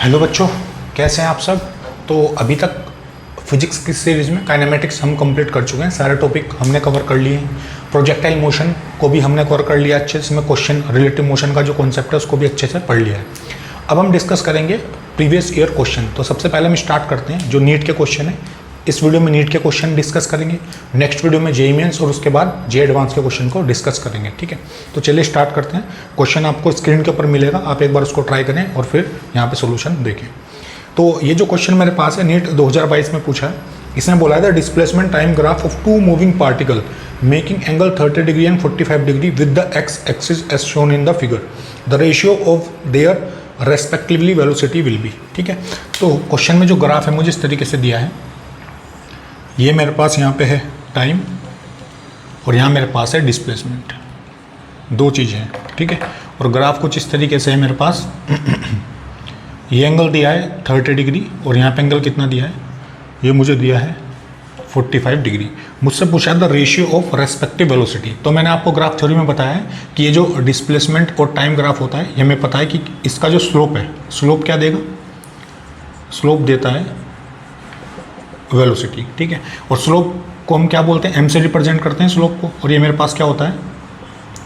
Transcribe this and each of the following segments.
Hello बच्चों, कैसे हैं आप सब। तो अभी तक फिजिक्स की सीरीज़ में काइनेमेटिक्स हम कंप्लीट कर चुके हैं, सारे टॉपिक हमने कवर कर लिए हैं। प्रोजेक्टाइल मोशन को भी हमने कवर कर लिया अच्छे से, इसमें क्वेश्चन रिलेटिव मोशन का जो कॉन्सेप्ट है उसको भी अच्छे से पढ़ लिया है। अब हम डिस्कस करेंगे प्रीवियस ईयर क्वेश्चन। तो सबसे पहले हम स्टार्ट करते हैं जो नीट के क्वेश्चन है। इस वीडियो में नीट के क्वेश्चन डिस्कस करेंगे, नेक्स्ट वीडियो में जेईई मेंस और उसके बाद जे एडवांस के क्वेश्चन को डिस्कस करेंगे। ठीक है, तो चलिए स्टार्ट करते हैं। क्वेश्चन आपको स्क्रीन के ऊपर मिलेगा, आप एक बार उसको ट्राई करें और फिर यहाँ पे सॉल्यूशन देखें। तो ये जो क्वेश्चन मेरे पास है नीट 2022 में पूछा है। इसने बोला था displacement time graph of two moving particle making angle 30 degree and 45 degree with the x axis as shown in the figure, the ratio of their respectively velocity will be. ठीक है, तो क्वेश्चन में जो ग्राफ है मुझे इस तरीके से दिया है। ये मेरे पास यहाँ पे है टाइम और यहाँ मेरे पास है डिस्प्लेसमेंट, दो चीज़ें हैं। ठीक है, और ग्राफ कुछ इस तरीके से है मेरे पास। ये एंगल दिया है 30 डिग्री और यहाँ पे एंगल कितना दिया है, ये मुझे दिया है 45 डिग्री। मुझसे पूछा the ratio of respective velocity. तो मैंने आपको ग्राफ थ्योरी में बताया है कि ये जो डिस्प्लेसमेंट और टाइम ग्राफ होता है, ये हमें पता है कि इसका जो स्लोप है, स्लोप क्या देगा, स्लोप देता है वेलोसिटी। ठीक है, और स्लोप को हम क्या बोलते हैं, एम से रिप्रेजेंट करते हैं स्लोप को। और ये मेरे पास क्या होता है,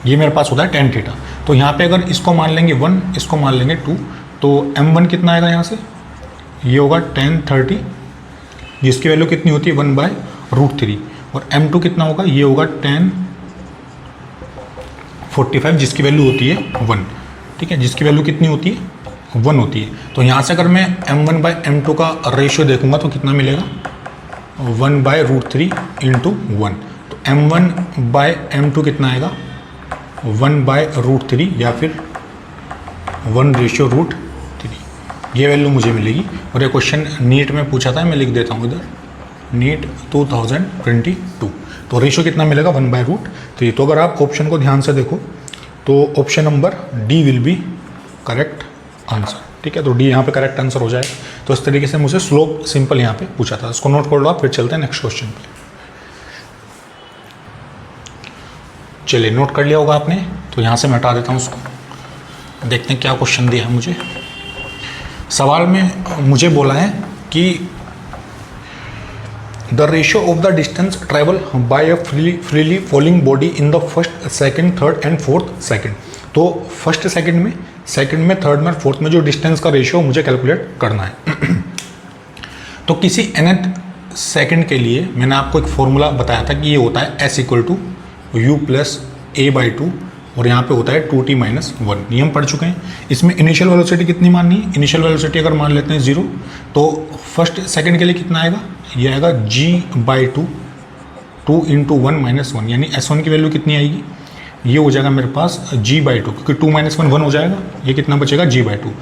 ये मेरे पास होता है tan थीटा। तो यहाँ पे अगर इसको मान लेंगे 1, इसको मान लेंगे 2, तो m1 कितना आएगा यहाँ से, ये होगा tan 30, जिसकी वैल्यू कितनी होती है 1/√3। और m2 कितना होगा, ये होगा tan 45, जिसकी वैल्यू होती है 1। ठीक है, जिसकी वैल्यू कितनी होती है 1 होती है। तो यहाँ से अगर मैं m1/m2 का रेशियो देखूंगा तो कितना मिलेगा, 1/√3 इंटू 1। तो m1/m2 कितना आएगा, 1/√3 या फिर 1/√3। ये वैल्यू मुझे मिलेगी। और ये क्वेश्चन नीट में पूछा था, मैं लिख देता हूँ इधर, नीट 2022। तो रेशियो कितना मिलेगा, 1/√3। तो अगर आप ऑप्शन को ध्यान से देखो तो option number D will be correct answer. ठीक है, तो डी यहाँ पे करेक्ट आंसर हो जाए। तो इस तरीके से मुझे स्लोप सिंपल यहाँ पे पूछा था, इसको नोट कर लो आप, फिर चलते हैं नेक्स्ट क्वेश्चन पे। चलिए, नोट कर लिया होगा आपने, तो यहाँ से मैं हटा देता हूँ उसको। देखते हैं क्या क्वेश्चन दिया है मुझे। सवाल में मुझे बोला है कि the ratio of the distance travel bye a freely falling body in the first, second, third and fourth second. तो फर्स्ट सेकंड में, थर्ड में, फोर्थ में जो डिस्टेंस का रेशियो मुझे कैलकुलेट करना है। तो किसी nth सेकंड के लिए मैंने आपको एक फॉर्मूला बताया था कि ये होता है s = u + a/2 और यहाँ पे होता है 2t - 1। ये हम पढ़ चुके हैं। इसमें इनिशियल वेलोसिटी कितनी माननी है, इनिशियल वेलोसिटी अगर मान लेते हैं 0, तो फर्स्ट सेकंड के लिए कितना आएगा, ये आएगा g/2, 2 × 1 - 1, यानी s1 की वैल्यू कितनी आएगी, ये हो जाएगा मेरे पास g/2, क्योंकि 2 - 1 1 हो जाएगा, ये कितना बचेगा g/2।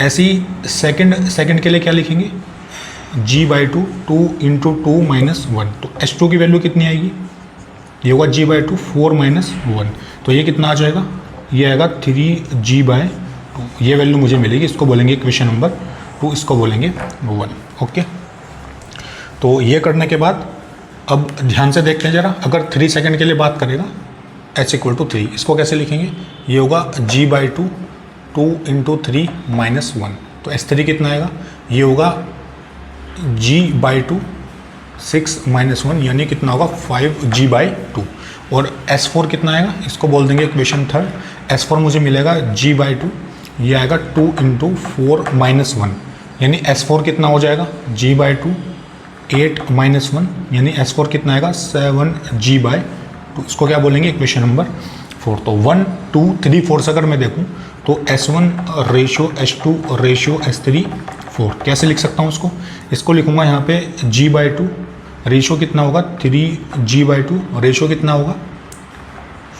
ऐसे ही सेकंड के लिए क्या लिखेंगे, g/2, 2 × 2 - 1। तो s2 की वैल्यू कितनी आएगी, ये होगा g/2, 4 - 1। तो ये कितना आ जाएगा, ये आएगा 3g/2। ये वैल्यू मुझे मिलेगी, इसको बोलेंगे इक्वेशन नंबर 2, इसको बोलेंगे 1। ओके, तो ये करने के बाद अब ध्यान से देखते हैं जरा। अगर 3 सेकंड के लिए बात करेगा, h = 3, इसको कैसे लिखेंगे, ये होगा g/2, 2 × 3 - 1। तो s3 कितना आएगा, ये होगा g/2, 6 - 1, यानी कितना होगा 5g/2। और s4 कितना आएगा, इसको बोल देंगे इक्वेशन थर्ड। s4 मुझे मिलेगा g/2, ये आएगा 2 × 4 - 1, यानी s4 कितना हो जाएगा, g/2, 8 - 1, यानी s4 कितना आएगा 7g/2। इसको क्या बोलेंगे, इक्वेशन नंबर 4। तो 1, 2, 3, 4 से अगर मैं देखूँ तो s1 ratio s2 ratio s3 4 कैसे लिख सकता हूँ इसको लिखूँगा यहाँ पे g/2 रेशियो कितना होगा 3g/2, रेशियो कितना होगा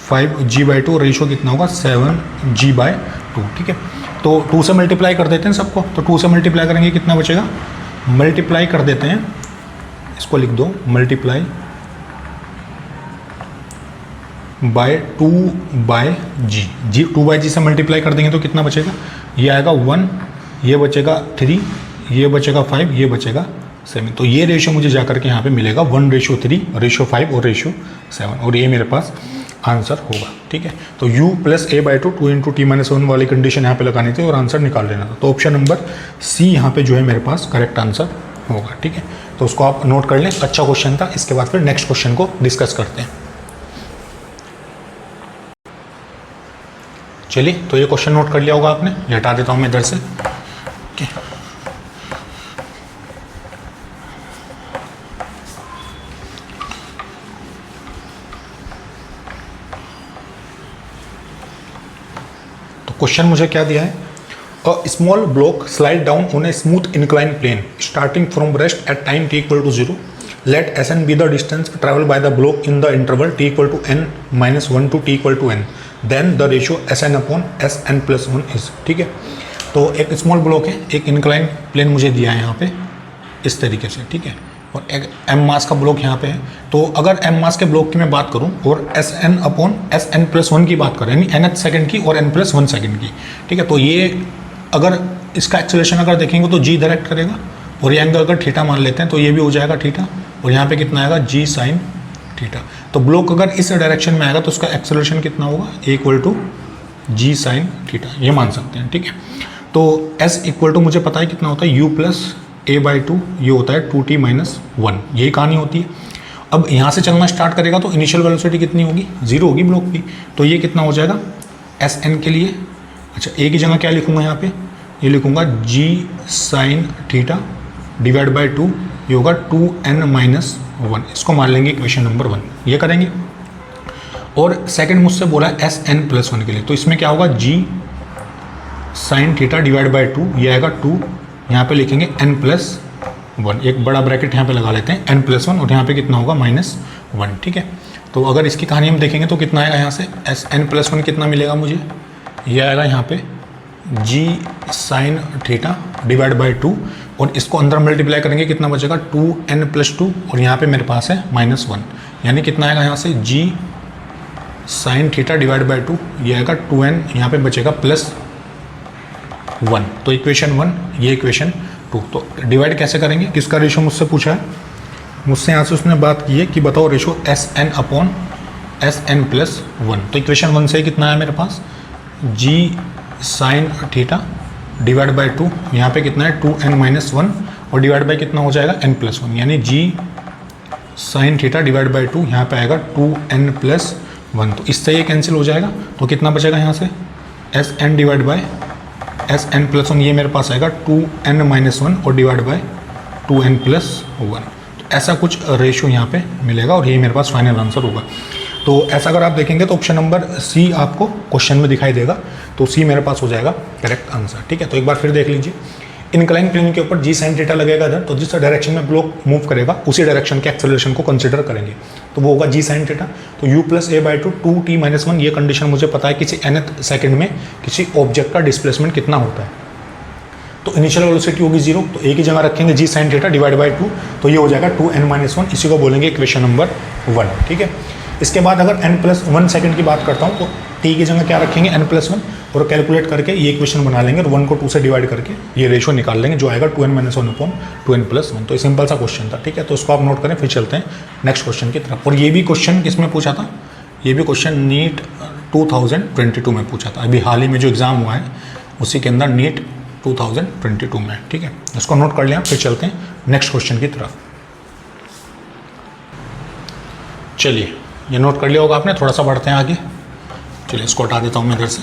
5g/2, रेशियो कितना होगा 7g/2। ठीक है, तो 2 से मल्टीप्लाई कर देते हैं सबको। तो 2 से मल्टीप्लाई करेंगे कितना बचेगा, मल्टीप्लाई कर देते हैं, इसको लिख दो, मल्टीप्लाई बाय 2/g। 2/g से मल्टीप्लाई कर देंगे तो कितना बचेगा, ये आएगा 1, ये बचेगा 3, ये बचेगा 5, ये बचेगा 7। तो ये रेशियो मुझे जाकर के यहाँ पे मिलेगा 1/3, रेशियो 5 और रेशियो 7। और ये मेरे पास आंसर होगा। ठीक है, तो u plus a by two 2 into T minus 1 वाली कंडीशन यहाँ पे लगानी थी और आंसर निकाल लेना था। तो ऑप्शन नंबर सी यहाँ पे जो है मेरे पास करेक्ट आंसर होगा। ठीक है, तो उसको आप नोट कर लें, अच्छा क्वेश्चन था। इसके बाद फिर नेक्स्ट क्वेश्चन को डिस्कस करते हैं। चलिए, तो ये क्वेश्चन नोट कर लिया होगा आपने, ये हटा देता हूँ मैं इधर से। ओके, तो क्वेश्चन मुझे क्या दिया है, a small block slide down on a smooth incline plane starting from rest at time t equal to 0, let Sn be the distance traveled by the block in the interval t equal to n minus 1 to t equal to n, then the ratio Sn upon Sn plus 1 is। ठीक है, तो एक small block है, एक incline plane मुझे दिया है यहाँ पे इस तरीके से। ठीक है, और एक m मास का ब्लॉक यहाँ पे है। तो अगर m मास के ब्लॉक की मैं बात करूँ और Sn अपॉन Sn प्लस 1 की बात करें, यानी nth सेकंड की और n प्लस 1 सेकंड की। ठीक है, तो ये अगर इसका एक्सेलरेशन अगर देखेंगे तो g डायरेक्ट करेगा, और ये एंगल अगर थीटा मान लेते हैं तो ये भी हो जाएगा थीटा, और यहाँ पे कितना आएगा g साइन थीटा। तो ब्लॉक अगर इस डायरेक्शन में आएगा तो उसका एक्सेलरेशन कितना होगा, a equal to g sine theta, ये मान सकते हैं। ठीक है, तो s इक्वल टू मुझे पता है कितना होता है u plus a by two, ये होता है 2t माइनस 1, यही कहानी होती है। अब यहाँ से चलना स्टार्ट करेगा तो इनिशियल वेलोसिटी कितनी होगी, 0 होगी ब्लॉक की। तो ये कितना हो जाएगा Sn के लिए, अच्छा a की जगह क्या लिखूँगा यहाँ पे, ये लिखूँगा g sine theta divide by 2, ये होगा 2n माइनस 1। इसको मान लेंगे इक्वेशन नंबर 1, ये करेंगे। और सेकंड मुझसे बोला है Sn प्लस 1 के लिए, तो इसमें क्या होगा g sine theta divide by 2, ये आएगा 2, यहाँ पे लिखेंगे n प्लस 1, एक बड़ा ब्रैकेट यहाँ पे लगा लेते हैं, n प्लस 1, और यहाँ पे कितना होगा माइनस 1। ठीक है, तो अगर इसकी कहानी हम देखेंगे तो कितना आएगा यहाँ से Sn प्लस 1 कितना मिलेगा मुझे, ये आएगा यहाँ पे g sine theta divide by 2, और इसको अंदर मल्टीप्लाई करेंगे कितना बचेगा 2n प्लस 2, और यहाँ पे मेरे पास है माइनस 1, यानी कितना आएगा यहाँ से g sine theta divide by 2, ये आएगा 2n, यहाँ पे बचेगा प्लस 1। तो इक्वेशन 1, ये इक्वेशन 2। तो डिवाइड कैसे करेंगे, किसका रेशो मुझसे पूछा है, मुझसे यहाँ से उसने बात की है कि बताओ ratio Sn upon Sn plus 1। तो इक्वेशन 1 से कितना है मेरे पास g sine theta divide by 2, यहाँ पे कितना है 2n माइनस 1, और डिवाइड बाई कितना हो जाएगा n प्लस 1, यानी g sine theta divide by 2, यहाँ पे आएगा 2n प्लस 1। तो इससे ये कैंसिल हो जाएगा, तो कितना बचेगा यहाँ से Sn divide by Sn plus 1, ये मेरे पास आएगा 2n माइनस 1 और डिवाइड बाई 2n प्लस 1। तो ऐसा कुछ रेशो यहाँ पे मिलेगा, और ये मेरे पास फाइनल आंसर होगा। तो ऐसा अगर आप देखेंगे तो ऑप्शन नंबर सी आपको क्वेश्चन में दिखाई देगा, तो सी मेरे पास हो जाएगा करेक्ट आंसर। ठीक है, तो एक बार फिर देख लीजिए, इनक्लाइन प्लेन के ऊपर जी साइन थीटा लगेगा इधर, तो जिस डायरेक्शन में ब्लॉक मूव करेगा उसी डायरेक्शन के एक्सेलरेशन को कंसिडर करेंगे, तो वो होगा जी साइन थीटा। तो u plus a by two 2t minus 1, ये कंडीशन मुझे पता है किसी nth सेकंड में किसी ऑब्जेक्ट का डिस्प्लेसमेंट कितना होता है। तो इनिशियल वेलोसिटी होगी 0, तो a की जगह रखेंगे जी साइन थीटा डिवाइड बाई 2, तो ये हो जाएगा 2n माइनस 1, इसी को बोलेंगे इक्वेशन नंबर 1। ठीक है, इसके बाद अगर n प्लस 1 सेकंड की बात करता हूँ तो t की जगह क्या रखेंगे n प्लस 1, और कैलकुलेट करके ये इक्वेशन बना लेंगे, और 1 को 2 से डिवाइड करके ये रेशो निकाल लेंगे, जो आएगा 2n minus 1 upon 2n plus 1। तो ये सिंपल सा क्वेश्चन था। ठीक है, तो इसको आप नोट करें, फिर चलते हैं नेक्स्ट क्वेश्चन की तरफ। और ये भी क्वेश्चन किसमें पूछा था, ये भी क्वेश्चन नीट 2022 में पूछा था, अभी हाल ही में जो एग्ज़ाम हुआ है उसी के अंदर नीट 2022 में। ठीक है, इसको नोट कर लिया, फिर चलते हैं नेक्स्ट क्वेश्चन की तरफ। चलिए, ये नोट कर लिया होगा आपने, थोड़ा सा बढ़ते हैं आगे। चलिए, इसको हटा देता हूँ मैं इधर से।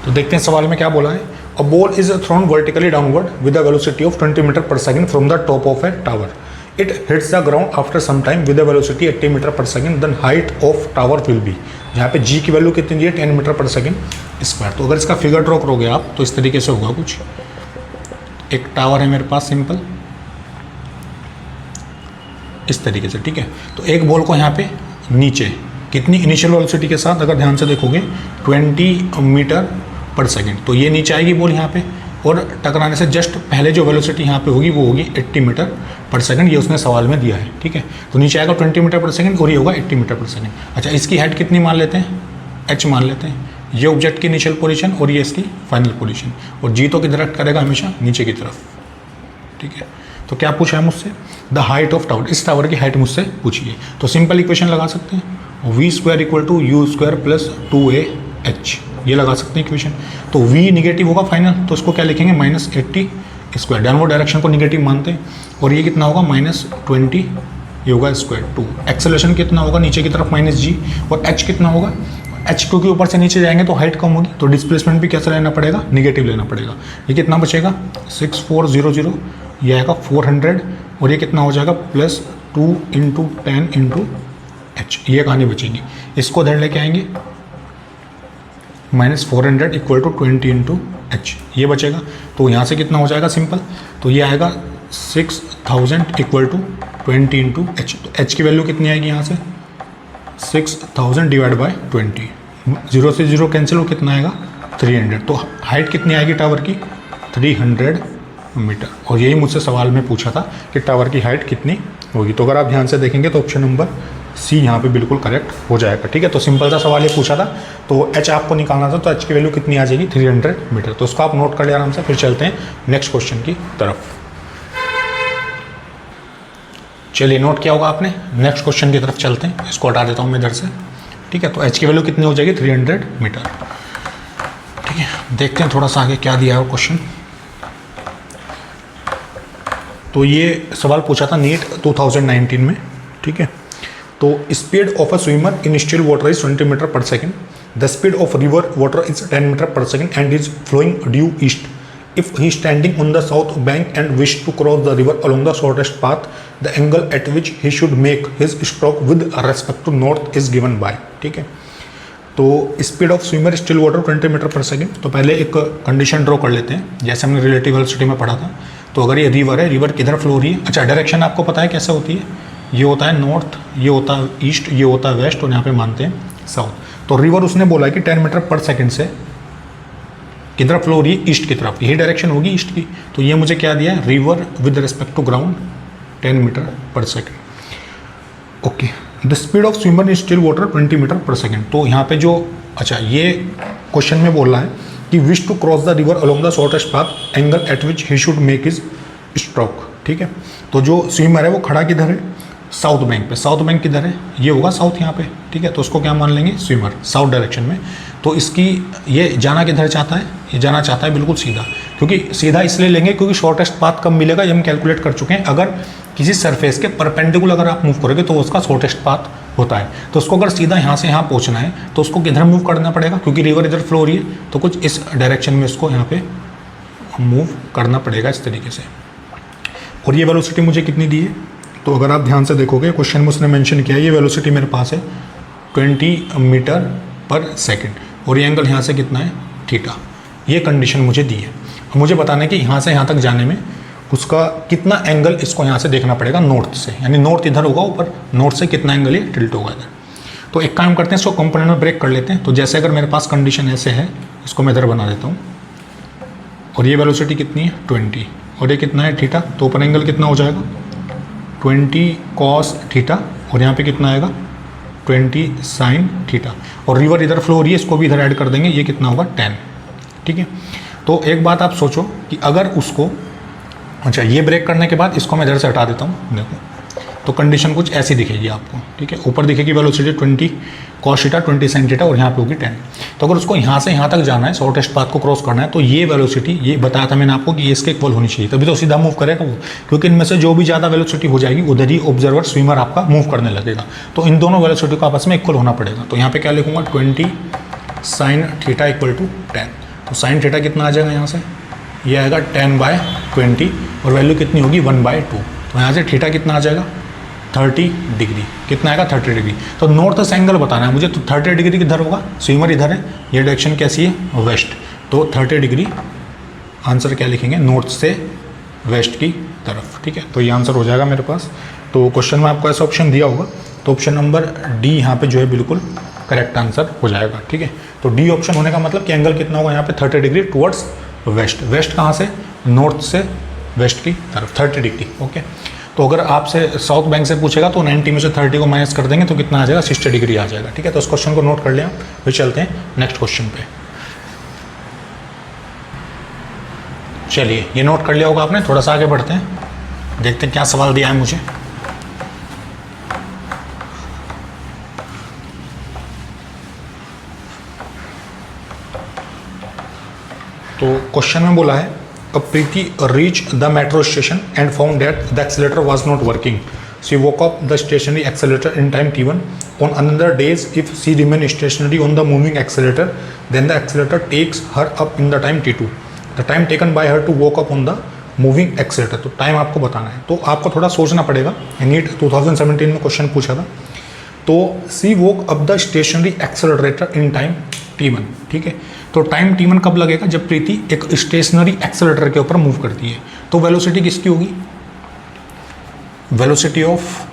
तो देखते हैं सवाल में क्या बोला है। A ball is thrown vertically downward with a velocity of 20 metre per second from the top of a tower. It hits the ground after some time with a velocity 80 metre per second, then height of tower will be. यहाँ पे g की value कितनी दी है, 10 metre per second square. तो अगर इसका figure draw करोगे आप तो इस तरीके से होगा कुछ। एक टावर है मेरे पास सिंपल इस तरीके से। ठीक है, तो एक बॉल को यहाँ पे नीचे कितनी इनिशियल वेलोसिटी के साथ अगर ध्यान से देखोगे 20 मीटर पर सेकंड, तो ये नीचे आएगी बॉल यहाँ पे, और टकराने से जस्ट पहले जो वेलोसिटी यहाँ पे होगी वो होगी 80 मीटर पर सेकंड, ये उसने सवाल में दिया है। ठीक है, तो नीचे आएगा 20 मीटर पर सेकंड और ये होगा 80 मीटर पर सेकंड। अच्छा, इसकी हाइट कितनी मान लेते हैं, h मान लेते हैं, ये ऑब्जेक्ट की इनिशियल पोजीशन और ये इसकी फाइनल पोजीशन, और जी तो किधर करेगा हमेशा नीचे की तरफ, ठीक है। तो क्या पूछा है मुझसे, द हाइट ऑफ टावर, इस टावर की हाइट मुझसे पूछिए। तो सिंपल इक्वेशन लगा सकते हैं, v square equal to you square plus 2AH, ये लगा सकते हैं इक्वेशन। तो वी निगेटिव होगा फाइनल, तो इसको क्या लिखेंगे -80 स्क्वायर, डाउनवर्ड डायरेक्शन को निगेटिव मानते हैं, और ये कितना होगा -20, ये होगा स्क्वायर 2। एक्सेलरेशन कितना होगा नीचे की तरफ -g, और h कितना होगा, h क्योंकि ऊपर से नीचे जाएंगे तो हाइट कम होगी, तो डिस्प्लेसमेंट भी कैसा लेना पड़ेगा, निगेटिव लेना पड़ेगा। ये कितना बचेगा 6400, ये आएगा 400, और ये कितना हो जाएगा +2 × 10 × h, ये कहानी बचेगी। इसको इधर लेके आएंगे -400 इक्वल टू 20 × h, ये बचेगा। तो यहाँ से कितना हो जाएगा सिंपल, तो ये आएगा 6000 इक्वल टू 20 × h। तो h की वैल्यू कितनी आएगी यहाँ से 6000 डिवाइड बाय 20, 0 से 0 कैंसिल हो, कितना आएगा 300। तो हाइट कितनी आएगी टावर की 300 मीटर, और यही मुझसे सवाल में पूछा था कि टावर की हाइट कितनी होगी। तो अगर आप ध्यान से देखेंगे तो ऑप्शन नंबर सी यहाँ पे बिल्कुल करेक्ट हो जाएगा, ठीक है। तो सिंपल सा सवाल ये पूछा था, तो h आपको निकालना था, तो h की वैल्यू कितनी आ जाएगी 300 मीटर। तो उसको आप नोट कर लिया आराम से। फिर चलते हैं नेक्स्ट क्वेश्चन की तरफ। चलिए नोट किया होगा आपने, नेक्स्ट क्वेश्चन की तरफ चलते हैं। इसको हटा देता हूँ मैं इधर से, ठीक है। तो h की वैल्यू कितनी हो जाएगी 300 मीटर, ठीक है। देखते हैं थोड़ा सा आगे क्या दिया है क्वेश्चन। तो ये सवाल पूछा था नीट 2019 में, ठीक है। तो speed of a swimmer in still water is 20 metre per second, the speed of river water is 10 metre per second and is flowing due east. If he is standing on the south bank and wish to cross the river along the shortest path, the angle at which he should make his stroke with respect to north is given by, ठीक है। तो speed of swimmer still water 20 metre per second. तो पहले एक condition draw कर लेते हैं, जैसे हमने रिलेटिव वेलोसिटी में पढ़ा था। तो अगर ये रिवर है, रिवर किधर फ्लो हो रही है, अच्छा डायरेक्शन आपको पता है कैसे होती है, ये होता है नॉर्थ, ये होता है ईस्ट, ये होता है वेस्ट, और यहाँ पे मानते हैं साउथ। तो रिवर उसने बोला है कि 10 मीटर पर सेकेंड से किधर फ्लो हो रही है, ईस्ट की तरफ, यही डायरेक्शन होगी ईस्ट की। तो ये मुझे क्या दिया है, river with respect to ground 10 metre per second, okay. The speed of swimmer in still water 20 metre per second. तो यहाँ पे जो, अच्छा ये क्वेश्चन में बोल रहा है कि wish to cross the river along the shortest path, angle at which he should make his stroke, ठीक है। तो जो स्विमर है वो खड़ा किधर है, साउथ बैंक पे। साउथ बैंक किधर है, ये होगा साउथ यहाँ पे, ठीक है। तो उसको क्या मान लेंगे, स्विमर साउथ डायरेक्शन में। तो इसकी ये जाना किधर चाहता है, ये जाना चाहता है बिल्कुल सीधा, क्योंकि सीधा इसलिए लेंगे क्योंकि शॉर्टेस्ट पाथ कब मिलेगा, ये हम कैलकुलेट कर चुके हैं। अगर किसी सरफेस के परपेंडिकुलर अगर आप मूव करोगे तो उसका शॉर्टेस्ट पाथ होता है। तो उसको अगर सीधा यहाँ से यहाँ पहुँचना है तो उसको किधर मूव करना पड़ेगा, क्योंकि रिवर इधर फ्लो हो रही है, तो कुछ इस डायरेक्शन में उसको यहाँ पे मूव करना पड़ेगा इस तरीके से। और ये वेलोसिटी मुझे कितनी दी है, तो अगर आप ध्यान से देखोगे क्वेश्चन में उसने मेंशन किया है, ये वेलोसिटी मेरे पास है 20 मीटर पर सेकेंड, और ये एंगल यहाँ से कितना है थीटा। ये कंडीशन मुझे दी है। मुझे बताना है कि यहाँ से यहाँ तक जाने में उसका कितना एंगल इसको यहाँ से देखना पड़ेगा नॉर्थ से, यानी नॉर्थ इधर होगा ऊपर, नॉर्थ से कितना एंगल ये टिल्ट होगा इधर। तो एक काम करते हैं, इसको कंपोनेंट में ब्रेक कर लेते हैं। तो जैसे अगर मेरे पास कंडीशन ऐसे है, इसको मैं इधर बना देता हूँ, और ये वेलोसिटी कितनी है 20, और ये कितना है थीटा। तो ऊपर एंगल कितना हो जाएगा 20 cos थीटा, और यहाँ पे कितना आएगा 20 sin थीटा। और रिवर इधर फ्लो हो रही है, इसको भी इधर ऐड कर देंगे, ये कितना होगा 10, ठीक है। तो एक बात आप सोचो कि अगर उसको, अच्छा ये ब्रेक करने के बाद इसको मैं इधर से हटा देता हूँ, देखो तो कंडीशन कुछ ऐसी दिखेगी आपको, ठीक है। ऊपर दिखेगी velocity 20 cos theta 20 sin theta, और यहाँ पे होगी 10। तो अगर उसको यहाँ से यहाँ तक जाना है, शॉर्टेस्ट पाथ को क्रॉस करना है, तो ये वेलोसिटी, ये बताया था मैंने आपको कि ये इसके इक्वल होनी चाहिए, तभी तो सीधा मूव करेगा वो, क्योंकि इनमें से जो भी ज़्यादा वेलोसिटी हो जाएगी उधर ही ऑब्जर्वर स्विमर आपका मूव करने लगेगा। तो इन दोनों वेलोसिटी को आपस में इक्वल होना पड़ेगा। तो यहाँ पे क्या लिखूंगा 20 sin थीटा इक्वल टू 10। तो sin थीटा कितना आ जाएगा यहाँ से, ये आएगा 10/20, और वैल्यू कितनी होगी 1/2। तो यहाँ से थीटा कितना आ जाएगा 30 डिग्री, कितना आएगा 30 डिग्री। तो नॉर्थ से एंगल बताना है मुझे, तो 30 डिग्री किधर होगा, स्विमर इधर है, ये डायरेक्शन कैसी है वेस्ट, तो 30 डिग्री आंसर क्या लिखेंगे, नॉर्थ से वेस्ट की तरफ, ठीक है। तो ये आंसर हो जाएगा मेरे पास। तो क्वेश्चन में आपको ऐसा ऑप्शन दिया होगा, तो ऑप्शन नंबर डी यहाँ पे जो है बिल्कुल करेक्ट आंसर हो जाएगा, ठीक है। तो डी ऑप्शन होने का मतलब कि एंगल कितना होगा यहाँ पे 30 डिग्री टुवर्ड्स वेस्ट। वेस्ट कहाँ से, नॉर्थ से वेस्ट की तरफ 30 डिग्री, ओके। तो तो अगर आपसे साउथ बैंक से पूछेगा तो 90 में से 30 को माइनस कर देंगे तो कितना आ जाएगा, 60 डिग्री आ जाएगा। ठीक है, तो इस क्वेश्चन को नोट कर लिया। फिर चलते हैं नेक्स्ट क्वेश्चन पे। चलिए, ये नोट कर लिया होगा आपने। थोड़ा सा आगे बढ़ते हैं, देखते हैं क्या सवाल दिया है मुझे। तो क्वेश्चन में बोला है, a Preeti reach the metro station and found that the escalator was not working. She walk up the stationary escalator in time t1. On another days, if she remain stationary on the moving accelerator, then the accelerator takes her up in the time t2. The time taken by her to walk up on the moving accelerator, तो time आपको बताना है। तो आपको थोड़ा सोचना पड़ेगा। NEET 2017 में क्वेश्चन पूछा था। तो she walk up the stationary accelerator in time t1। ठीक है, तो टाइम t1 कब लगेगा, जब प्रीति एक स्टेशनरी एक्सेलरेटर के ऊपर मूव करती है। तो वेलोसिटी किसकी होगी, velocity of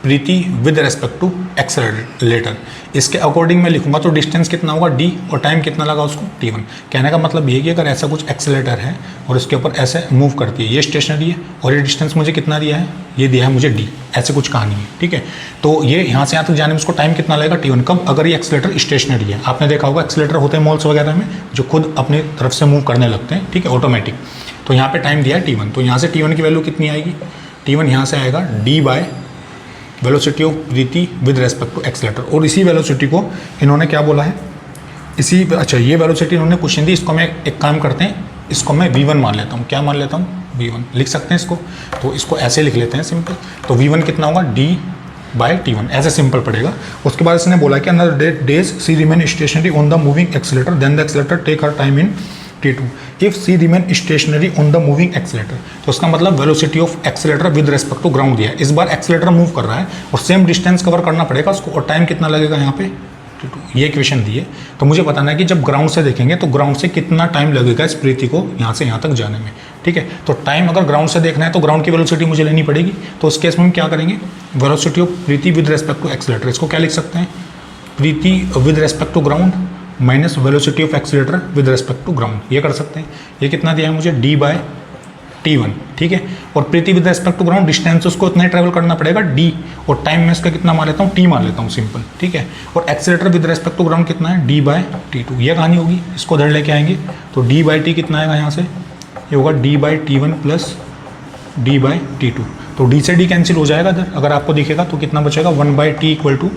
Preeti with respect to accelerator. इसके अकॉर्डिंग मैं लिखूंगा तो डिस्टेंस कितना होगा d, और टाइम कितना लगा उसको t1। कहने का मतलब ये कि अगर ऐसा कुछ एक्सेलरेटर है और इसके ऊपर ऐसे मूव करती है, ये स्टेशनरी है और ये डिस्टेंस मुझे कितना दिया है, ये दिया है मुझे d, ऐसे कुछ कहानी है। ठीक है, तो ये यहाँ से यहाँ तक जाने में उसको टाइम कितना लगेगा t1। कब, अगर ये एक्सेलरेटर स्टेशनरी है। आपने देखा होगा एक्सेलरेटर होते हैं मॉल्स वगैरह में जो खुद अपनी तरफ से मूव करने लगते हैं। ठीक है, ऑटोमेटिक। तो यहाँ पे टाइम दिया है t1। तो यहाँ से t1 की वैल्यू कितनी आएगी, t1 यहाँ से आएगा d by velocity of Preeti with respect to accelerator. और इसी वेलोसिटी को इन्होंने क्या बोला है, इसी, अच्छा ये वेलोसिटी इन्होंने क्वेश्चन दी, इसको मैं एक काम करते हैं, इसको मैं v1 मान लेता हूँ। क्या मान लेता हूँ, v1 लिख सकते हैं इसको। तो इसको ऐसे लिख लेते हैं सिंपल। तो v1 कितना होगा, d बाय t1, ऐसे सिंपल पड़ेगा। उसके बाद इसने बोला कि another days she remain stationary on the moving accelerator, then the accelerator take her time in t2 if c remain stationary on the moving accelerator। तो उसका मतलब velocity of accelerator with respect to ground दिया है। इस बार accelerator move कर रहा है और सेम डिस्टेंस कवर करना पड़ेगा उसको, और टाइम कितना लगेगा यहाँ पे t2। ये इक्वेशन दी है। तो मुझे बताना है कि जब ग्राउंड से देखेंगे तो ग्राउंड से कितना टाइम लगेगा इस प्रीति को यहाँ से यहाँ तक जाने में। ठीक है, तो टाइम अगर ग्राउंड से देखना है तो ग्राउंड की वेलोसिटी मुझे लेनी पड़ेगी। तो उस केस में हम क्या करेंगे, velocity of Preeti with respect to accelerator, इसको क्या लिख सकते हैं, Preeti with respect to ground minus velocity of accelerator with respect to ground, ये कर सकते हैं। ये कितना दिया है मुझे, d बाय t1। ठीक है, और Preeti with respect to ground distance उसको इतना ट्रैवल करना पड़ेगा d, और टाइम में इसका कितना मान लेता हूँ, t मान लेता हूँ सिंपल। ठीक है, और accelerator with respect to ground कितना है, d बाय t2। ये कहानी होगी, इसको इधर लेके आएंगे तो d बाय t कितना आएगा यहाँ से, ये होगा d by t1 plus d by t2। तो d से d कैंसिल हो जाएगा इधर, अगर आपको दिखेगा तो कितना बचेगा, 1 by t equal to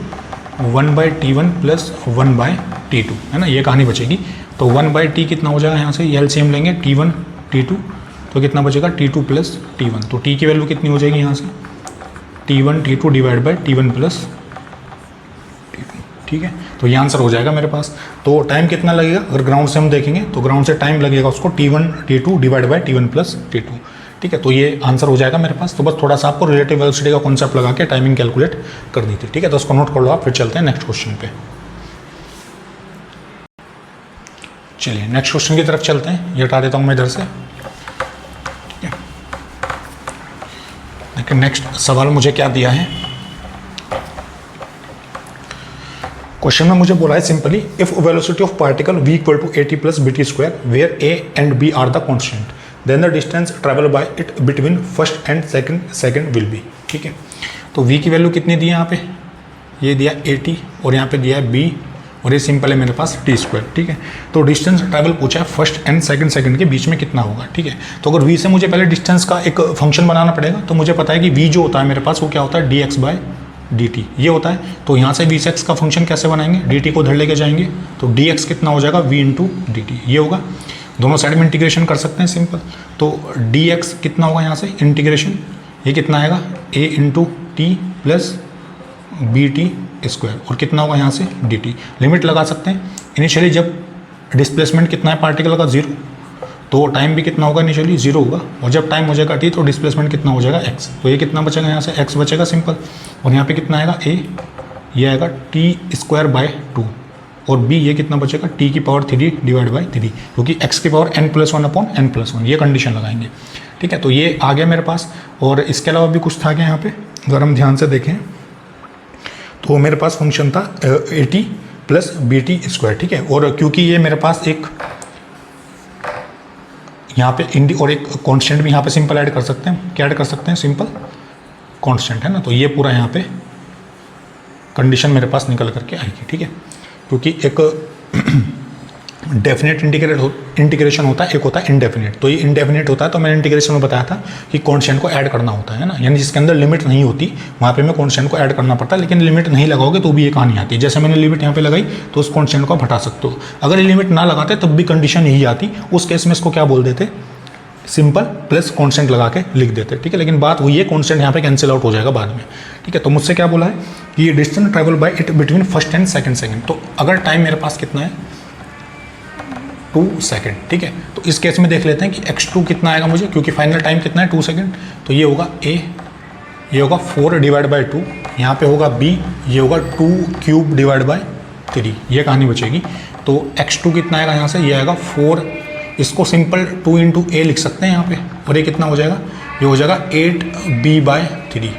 1 by t1 plus 1 by t2, है ना, ये कहानी बचेगी। तो 1 बाय t कितना हो जाएगा यहाँ से, ये एलसीएम लेंगे t1 t2, तो कितना बचेगा t2 प्लस t1। तो t की वैल्यू कितनी हो जाएगी यहाँ से, t1 t2 divide by t1 plus t2। ठीक है, तो ये आंसर हो जाएगा मेरे पास। तो टाइम कितना लगेगा, अगर ग्राउंड से हम देखेंगे तो ग्राउंड से टाइम लगेगा उसको t1 t2 divide by t1 plus t2। ठीक है, तो ये आंसर हो जाएगा मेरे पास। तो बस थोड़ा सा आपको रिलेटिव वेलोसिटी का कॉन्सेप्ट लगा के टाइमिंग कैलकुलेट कर दी थी। ठीक है, तो उसको नोट कर लो आप। फिर चलते हैं नेक्स्ट क्वेश्चन पे। चलिए नेक्स्ट क्वेश्चन की तरफ चलते हैं, ये हटा देता हूँ मैं इधर से। ठीक है, लेकिन नेक्स्ट सवाल मुझे क्या दिया है, क्वेश्चन में मुझे बोला है simply, if velocity of particle v equal to at plus bt square where a and b are the constant, then the distance travel by it between first and second will be. ठीक है, तो v की value कितनी दी है यहाँ पे, ये दिया at और यहाँ पे दिया है b, और ये सिंपल है मेरे पास t स्क्वायर। ठीक है, तो डिस्टेंस ट्रैवल पूछा है फर्स्ट एंड सेकंड के बीच में कितना होगा। ठीक है, तो अगर v से मुझे पहले डिस्टेंस का एक फंक्शन बनाना पड़ेगा, तो मुझे पता है कि v जो होता है मेरे पास वो क्या होता है, dx बाय dt ये होता है। तो यहाँ से v से x का फंक्शन कैसे बनाएंगे, dt को उधर लेके जाएंगे तो dx कितना हो जाएगा, v इंटू dt ये होगा। दोनों साइड में इंटीग्रेशन कर सकते हैं सिंपल। तो dx कितना होगा यहाँ से इंटीग्रेशन, ये कितना आएगा, a into T plus B T square, और कितना होगा यहाँ से dt। लिमिट लगा सकते हैं। इनिशियली जब डिस्प्लेसमेंट कितना है पार्टिकल का 0, तो टाइम भी कितना होगा, इनिशियली 0 होगा, और जब टाइम हो जाएगा t तो डिस्प्लेसमेंट कितना हो जाएगा x। तो ये कितना बचेगा यहाँ से, x बचेगा सिंपल, और यहाँ पे कितना आएगा a, ये आएगा t स्क्वायर बाय 2, और b ये कितना बचेगा, t की पावर 3 डिवाइड बाई 3, क्योंकि x की पावर n+1 अपॉन n+1, ये कंडीशन लगाएंगे। ठीक है, तो ये आ गया मेरे पास। और इसके अलावा भी कुछ था क्या यहाँ पे, अगर हम ध्यान से देखें तो मेरे पास फंक्शन था at प्लस bt स्क्वायर। ठीक है, और क्योंकि ये मेरे पास एक यहाँ पे और एक कॉन्स्टेंट भी यहाँ पे सिंपल ऐड कर सकते हैं। क्या ऐड कर सकते हैं, सिंपल कांस्टेंट है ना, तो ये पूरा यहाँ पे कंडीशन मेरे पास निकल करके आएगी, ठीक है। क्योंकि एक डेफिनेट इंटीग्रेशन होता है, एक होता है इंडेफिनेट। तो ये इंडेफिनेट होता है, तो मैंने इंटीग्रेशन में बताया था कि कांस्टेंट को ऐड करना होता है ना, यानी जिसके अंदर लिमिट नहीं होती वहाँ पे मैं कांस्टेंट को ऐड करना पड़ता है, लेकिन लिमिट नहीं लगाओगे तो भी ये कहानी आती है। जैसे मैंने लिमिट यहाँ पे लगाई तो उस कांस्टेंट को आप हटा सकते हो। अगर ये लिमिट ना लगाते तब भी कंडीशन यही आती, उस केस में इसको क्या बोल देते, सिंपल प्लस कांस्टेंट लगा के लिख देते, ठीक है। लेकिन बात वही है, कांस्टेंट यहाँ पे कैंसिल आउट हो जाएगा बाद में, ठीक है। तो मुझसे क्या बोला है कि ये distance travel by it between first and second second. तो अगर टाइम मेरे पास कितना है 2 सेकंड, ठीक है। तो इस केस में देख लेते हैं कि x2 कितना आएगा मुझे, क्योंकि फाइनल टाइम कितना है 2 सेकंड। तो ये होगा a, ये होगा 4 डिवाइड बाई 2, यहाँ पे होगा b, ये होगा 2 क्यूब डिवाइड बाई 3, ये कहानी बचेगी। तो x2 कितना आएगा यहाँ से, ये आएगा 4, इसको सिंपल 2 इंटू ए लिख सकते हैं यहाँ पे, और ये कितना हो जाएगा, ये हो जाएगा 8b बाई 3,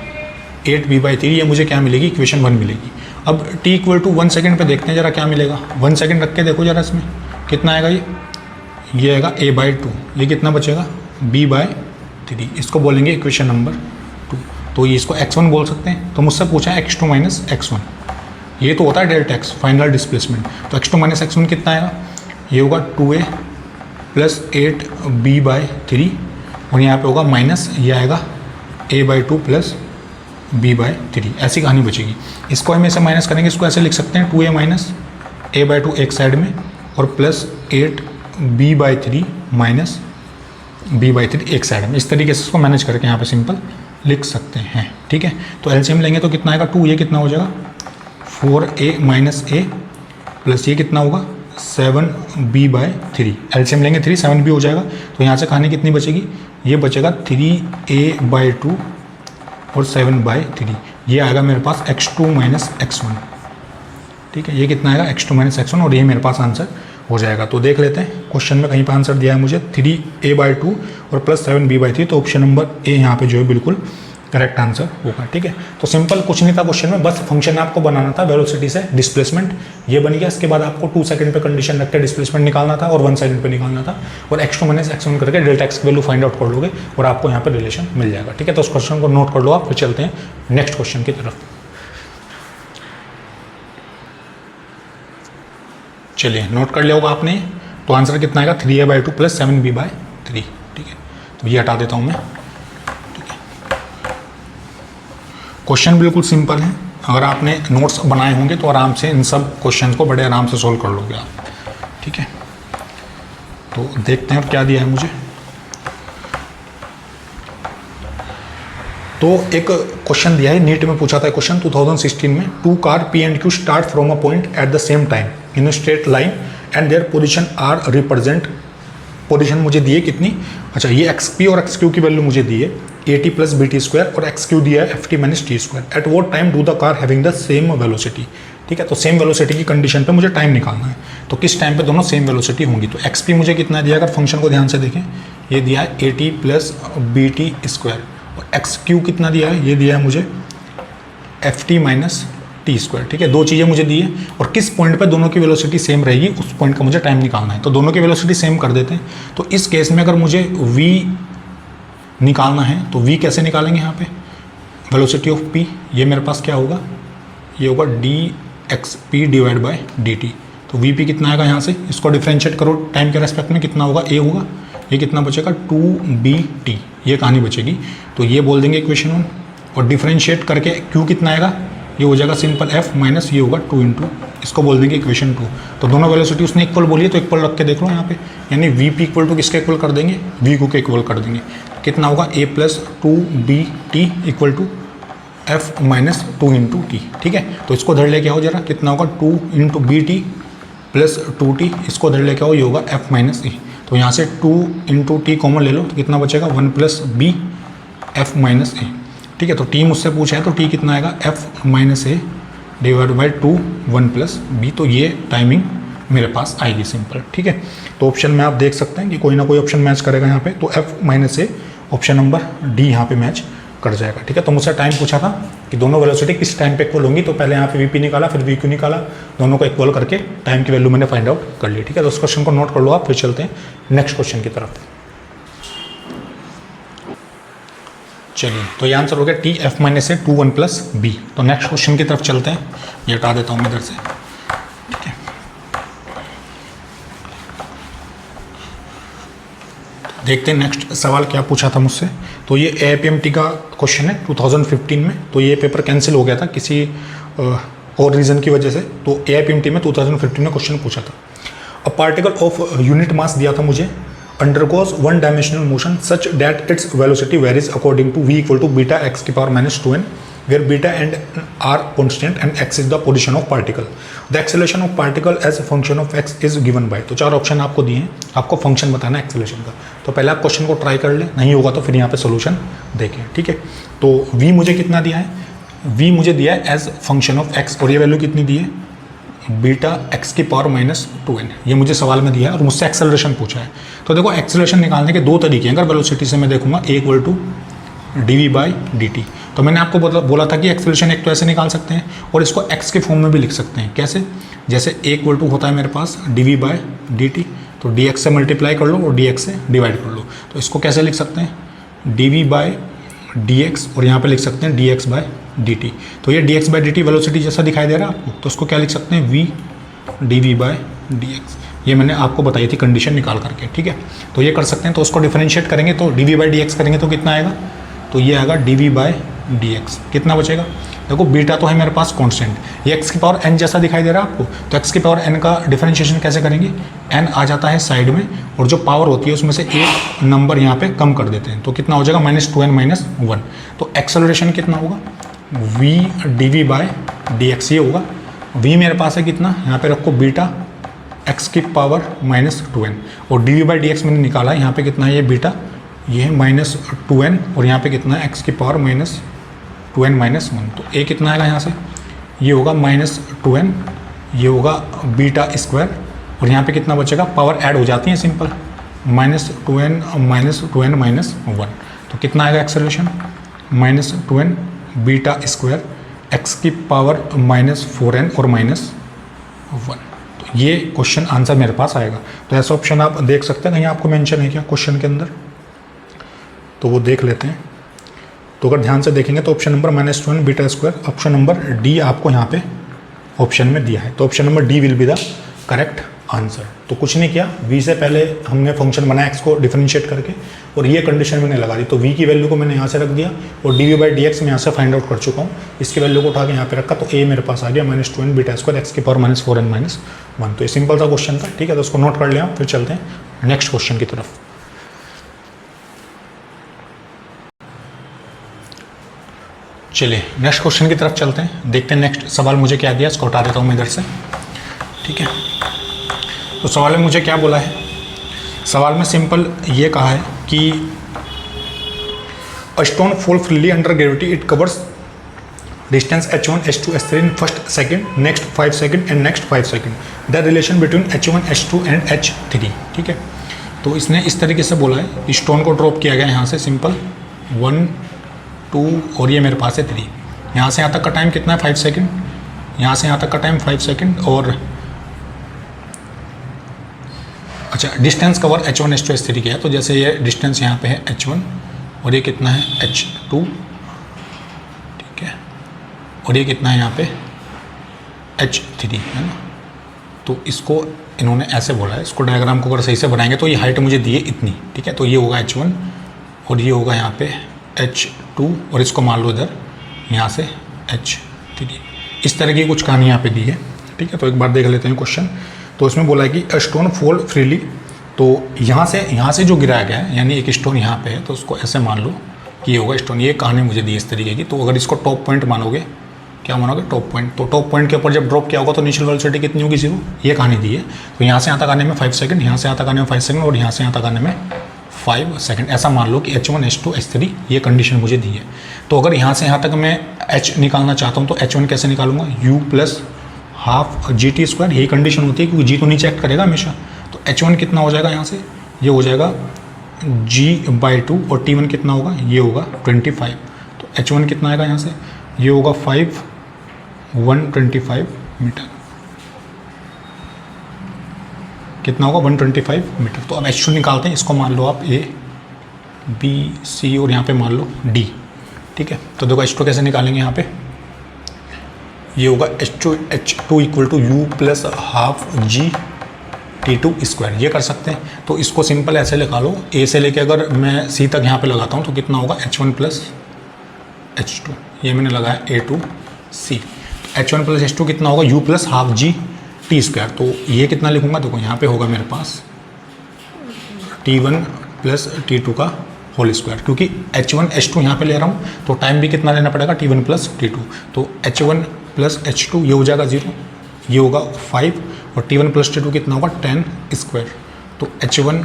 8b बाई 3, ये मुझे क्या मिलेगी, इक्वेशन 1 मिलेगी। अब t इक्वल टू 1 सेकंड पे देखते हैं जरा क्या मिलेगा। 1 सेकंड रख के देखो जरा, इसमें कितना आएगा, ये आएगा a बाई 2, ये कितना बचेगा b बाई 3, इसको बोलेंगे इक्वेशन नंबर 2। तो ये इसको x1 बोल सकते हैं। तो मुझसे पूछा है x2 माइनस x1, ये तो होता है डेल्टा x, फाइनल डिस्प्लेसमेंट। तो x2 माइनस x1 कितना आएगा, ये होगा 2a प्लस 8b बाई 3, और यहाँ पे होगा माइनस, ये आएगा a by 2 plus b by 3, ऐसी कहानी बचेगी। इसको हम ऐसे माइनस करेंगे, इसको ऐसे लिख सकते हैं 2a माइनस a बाई 2 एक साइड में, और plus 8b by 3 minus b by 3 एक साइड में। इस तरीके से इसको मैनेज करके यहाँ पे सिंपल लिख सकते हैं, ठीक है। तो एलसीएम लेंगे तो कितना आएगा 2, ये कितना हो जाएगा 4a माइनस a, प्लस ये कितना होगा 7b बाई 3, एलसीएम लेंगे 3, 7b हो जाएगा। तो यहाँ से कहानी कितनी बचेगी, ये बचेगा 3a बाई 2 और 7 बाई 3, ये आएगा मेरे पास x2 माइनस x1, ठीक है। ये कितना आएगा x2 माइनस x1, और ये मेरे पास आंसर हो जाएगा। तो देख लेते हैं क्वेश्चन में कहीं पर आंसर दिया है मुझे 3a बाई 2 और प्लस 7b बाई 3, तो ऑप्शन नंबर ए यहाँ पे जो है बिल्कुल करेक्ट आंसर होगा, ठीक है। तो सिंपल कुछ नहीं था क्वेश्चन में, बस फंक्शन आपको बनाना था वेलोसिटी से डिस्प्लेसमेंट, ये बन गया। इसके बाद आपको 2 सेकंड पे कंडीशन रख के डिस्प्लेसमेंट निकालना था और 1 सेकंड पे निकालना था, और x2 माइनस x1 करके डेल्टा x की वैल्यू फाइंड आउट कर लोगे और आपको यहाँ पे रिलेशन मिल जाएगा, ठीक है। तो उस क्वेश्चन को नोट कर लो आप, फिर चलते हैं नेक्स्ट क्वेश्चन की तरफ। चलिए नोट कर लिया होगा आपने, तो आंसर कितना आएगा 3a by 2 plus 7b by 3, ठीक है। तो ये हटा देता हूँ मैं, ठीक है। क्वेश्चन बिल्कुल सिंपल है, अगर आपने नोट्स बनाए होंगे तो आराम से इन सब क्वेश्चन को बड़े आराम से सोल्व कर लोगे आप, ठीक है। तो देखते हैं क्या दिया है मुझे। तो एक क्वेश्चन दिया है, नीट में पूछा था क्वेश्चन 2016 में, 2 car P and Q start from a point at the same time in straight line and their position are represent, position मुझे दी है कितनी, अच्छा ये XP और XQ की वैल्यू मुझे दी है AT प्लस BT स्क्वायर, और XQ दिया है FT minus T square. At what time do the car having the same velocity, ठीक है। तो सेम वेलोसिटी की कंडीशन पे मुझे टाइम निकालना है, तो किस टाइम पे दोनों सेम वेलोसिटी होंगी। तो XP मुझे कितना दिया, अगर फंक्शन को ध्यान से देखें, ये दिया है AT प्लस BT स्क्वायर, और XQ कितना दिया है, ये दिया है मुझे FT माइनस T स्क्वायर, ठीक है। 2 चीज़ें मुझे दी है, और किस पॉइंट पे दोनों की वेलोसिटी सेम रहेगी उस पॉइंट का मुझे टाइम निकालना है। तो दोनों की वेलोसिटी सेम कर देते हैं। तो इस केस में अगर मुझे V निकालना है तो V कैसे निकालेंगे, यहाँ पे वेलोसिटी ऑफ P, ये मेरे पास क्या होगा, ये होगा dxp डिवाइड बाई dt। तो Vp कितना आएगा, यहाँ से इसको डिफ्रेंशिएट करो टाइम के रेस्पेक्ट में, कितना होगा, a होगा, ये कितना बचेगा 2bt, ये कहानी बचेगी। तो ये बोल देंगे इक्वेशन 1, और डिफ्रेंशिएट करके Q कितना आएगा, ये हो जाएगा सिंपल f माइनस, ये होगा 2 इंटू, इसको बोल देंगे इक्वेशन 2। तो दोनों वेलोसिटी उसने इक्वल बोली है, तो इक्वल रख के देख लो यहाँ पे, यानी Vp इक्वल टू किसके इक्वल कर देंगे, Vq के इक्वल कर देंगे। तो कितना होगा a plus 2bt equal to f minus 2 into T, ठीक है। तो इसको धर लेके आओ जरा, कितना होगा 2 इंटू BT प्लस 2t, इसको धर लेके आओ, ये होगा f माइनस e। तो यहाँ से 2 इंटू टी कॉमन ले लो, तो कितना बचेगा 1 प्लस b f माइनस ए, ठीक है। तो t मुझसे पूछा है, तो t कितना आएगा f minus A divide by 2 1 plus b। तो ये टाइमिंग मेरे पास आएगी सिंपल, ठीक है। तो ऑप्शन में आप देख सकते हैं कि कोई ना कोई ऑप्शन मैच करेगा यहाँ पे, तो f minus A option number D यहाँ पे मैच कर जाएगा, ठीक है। तो मुझसे टाइम पूछा था कि दोनों वेलोसिटी किस टाइम पे इक्वल होंगी, तो पहले यहाँ पे Vp निकाला, फिर Vq निकाला, दोनों को इक्वल करके टाइम की वैल्यू मैंने फाइंड आउट कर ली, ठीक है। तो उस क्वेश्चन को नोट कर लो आप, फिर चलते हैं नेक्स्ट क्वेश्चन की तरफ। चलिए, तो ये आंसर हो गया टी एफ माइनस ए 2 1 प्लस बी। तो नेक्स्ट क्वेश्चन की तरफ चलते हैं, ये हटा देता हूँ मैं इधर से, ठीक है। देखते हैं नेक्स्ट सवाल क्या पूछा था मुझसे। तो ये एपीएमटी का क्वेश्चन है 2015 में। तो ये पेपर कैंसिल हो गया था किसी और रीज़न की वजह से। तो एपीएमटी में 2015 में क्वेश्चन पूछा था। अ पार्टिकल ऑफ यूनिट मास दिया था मुझे, undergoes one dimensional motion such that its velocity varies according to v equal to beta x की power minus 2n, where beta and r constant and x is the position of particle. The acceleration of particle as a function of x is given by। तो 4 option आपको दिए हैं, आपको function बताना है acceleration का। तो पहले आप क्वेश्चन को ट्राई कर लें, नहीं होगा तो फिर यहाँ पे सोल्यूशन देखें, ठीक है। तो v मुझे कितना दिया है, v मुझे दिया है एज फंक्शन ऑफ x, और ये वैल्यू कितनी दी है, बीटा एक्स की पावर माइनस 2n। ये मुझे सवाल में दिया है और मुझसे एक्सेलरेशन पूछा है। तो देखो एक्सेलरेशन निकालने के 2 तरीके हैं। अगर वेलोसिटी से मैं देखूंगा a equal to D we by D T, तो मैंने आपको बोला था कि एक्सेलरेशन एक तो ऐसे निकाल सकते हैं और इसको x के फॉर्म में भी लिख सकते हैं। कैसे, जैसे a इक्वल टू होता है मेरे पास d we by D T, तो डी एक्स से मल्टीप्लाई कर लो और डी एक्स से डिवाइड कर लो। तो इसको कैसे लिख सकते हैं, D we by D X, और यहाँ पे लिख सकते हैं D X by D T. तो ये D X by D T velocity जैसा दिखाई दे रहा है आपको, तो उसको क्या लिख सकते हैं, V D we by D X. ये मैंने आपको बताई थी कंडीशन निकाल करके, ठीक है। तो ये कर सकते हैं। तो उसको डिफरेंशिएट करेंगे तो D we by D X करेंगे तो कितना आएगा, तो ये आएगा D we by D X. कितना बचेगा, देखो बीटा तो है मेरे पास कांस्टेंट, ये एक्स की पावर एन जैसा दिखाई दे रहा है आपको। तो एक्स की पावर एन का डिफरेंशिएशन कैसे करेंगे, एन आ जाता है साइड में और जो पावर होती है उसमें से एक नंबर यहाँ पे कम कर देते हैं। तो कितना हो जाएगा, माइनस 2n माइनस 1। तो एक्सेलरेशन कितना होगा, v D V by D X, ये होगा। v मेरे पास है कितना, यहाँ पे रखो बीटा x की पावर माइनस 2n, और D we by D X मैंने निकाला है, यहाँ पे कितना है ये बीटा, ये है माइनस 2n, और यहाँ पे कितना है x की पावर माइनस 2n माइनस 1। तो a कितना आएगा यहाँ से, ये होगा माइनस 2n, ये होगा बीटा स्क्वायर, और यहाँ पे कितना बचेगा, पावर ऐड हो जाती है simple, minus 2n minus 2n minus 1। तो कितना आएगा acceleration, minus 2n beta square x की पावर माइनस 4n और माइनस 1। तो ये क्वेश्चन आंसर मेरे पास आएगा। तो ऐसा ऑप्शन आप देख सकते हैं, कहीं आपको मेंशन है क्या क्वेश्चन के अंदर, तो वो देख लेते हैं। तो अगर ध्यान से देखेंगे तो option number minus 2n beta square, option number D आपको यहाँ पे ऑप्शन में दिया है। तो option number D will be the correct answer. तो कुछ नहीं किया, v से पहले हमने फंक्शन बनाया x को डिफरेंशिएट करके, और ये कंडीशन मैंने लगा दी। तो v की वैल्यू को मैंने यहाँ से रख दिया और D we by D X मैं यहाँ से फाइंड आउट कर चुका हूँ। इसकी वैल्यू को उठा के यहाँ पे रखा, तो a मेरे पास आ गया minus 2n beta square x की पावर माइनस 4n माइनस 1। तो ये सिंपल सा क्वेश्चन था, ठीक है। तो उसको नोट कर लिया, फिर चलते हैं नेक्स्ट क्वेश्चन की तरफ। चलिए नेक्स्ट क्वेश्चन की तरफ चलते हैं, देखते हैं नेक्स्ट सवाल मुझे क्या दिया। इसको हटा देता हूँ मैं इधर से, ठीक है। तो सवाल में मुझे क्या बोला है, सवाल में सिंपल ये कहा है कि a stone fall freely under gravity, it covers distance h1 h2 h3 in first second, next 5 second and next 5 second, the relation between h1 h2 and h3, ठीक है। तो इसने इस तरीके से बोला है, स्टोन को ड्रॉप किया गया यहाँ से सिंपल 1 2 और ये मेरे पास है 3। यहाँ से यहाँ तक का टाइम कितना है 5 सेकंड, यहाँ से यहाँ तक का टाइम 5 सेकंड, और अच्छा distance cover h1 h2 h3 किया। तो जैसे ये डिस्टेंस यहाँ पे है h1 और ये कितना है h2, ठीक है, और ये कितना है यहाँ पे h3, है ना। तो इसको इन्होंने ऐसे बोला है, इसको डायग्राम को अगर सही से बनाएंगे तो ये हाइट मुझे दी है इतनी, ठीक है। तो ये होगा h1 और ये होगा यहाँ पे h2, और इसको मान लो इधर यहाँ से h3। इस तरह की कुछ कहानी यहाँ पे दी है, ठीक है। तो एक बार देख लेते हैं क्वेश्चन। तो इसमें बोला है कि स्टोन फॉल फ्रीली, तो यहाँ से जो गिराया गया है, यानी एक स्टोन यहाँ पे है, तो उसको ऐसे मान लो कि ये होगा स्टोन। ये कहानी मुझे दी है इस तरीके की। तो अगर इसको टॉप पॉइंट मानोगे, क्या मानोगे, टॉप पॉइंट, तो टॉप पॉइंट के ऊपर जब ड्रॉप किया होगा तो इनिशियल वेलोसिटी कितनी होगी, 0। ये कहानी दी है। तो यहाँ से यहाँ तक आने में 5 सेकंड, यहाँ से यहाँ तक आने में 5 सेकंड, और यहाँ से यहाँ तक आने में 5 सेकंड। ऐसा मान लो कि h1 h2 h3 ये कंडीशन मुझे दी है। तो अगर यहाँ से यहाँ तक मैं h निकालना चाहता हूँ तो h1 कैसे निकालूंगा, u plus half G T square, यही कंडीशन होती है क्योंकि जी तो नीचे एक्ट करेगा हमेशा। तो h1 कितना हो जाएगा यहाँ से, ये हो जाएगा g/2, और t1 कितना होगा, ये होगा 25। तो h1 कितना आएगा यहाँ से, ये होगा 125 मीटर, कितना होगा 125 मीटर। तो अब h2 निकालते हैं, इसको मान लो आप a b c और यहाँ पे मान लो d, ठीक है। तो देखो H2 कैसे निकालेंगे यहाँ पे, ये होगा H2 equal to U plus half G T2 square, ये कर सकते हैं। तो इसको सिंपल ऐसे लिखा लो, ए से लेके अगर मैं सी तक यहाँ पे लगाता हूँ तो कितना होगा H1 प्लस H2, ये मैंने लगाया A2C। H1 प्लस H2 कितना होगा, U plus half G T square. तो ये कितना लिखूँगा, देखो यहाँ पे होगा मेरे पास T1 प्लस T2 का होल स्क्वायर, क्योंकि H1 H2 यहाँ पे ले रहा हूँ तो टाइम भी कितना लेना पड़ेगा, T1 प्लस T2। तो H1 प्लस H2 ये हो जाएगा 0, ये होगा 5, और T1 प्लस T2 कितना होगा 10 स्क्वायर। तो H1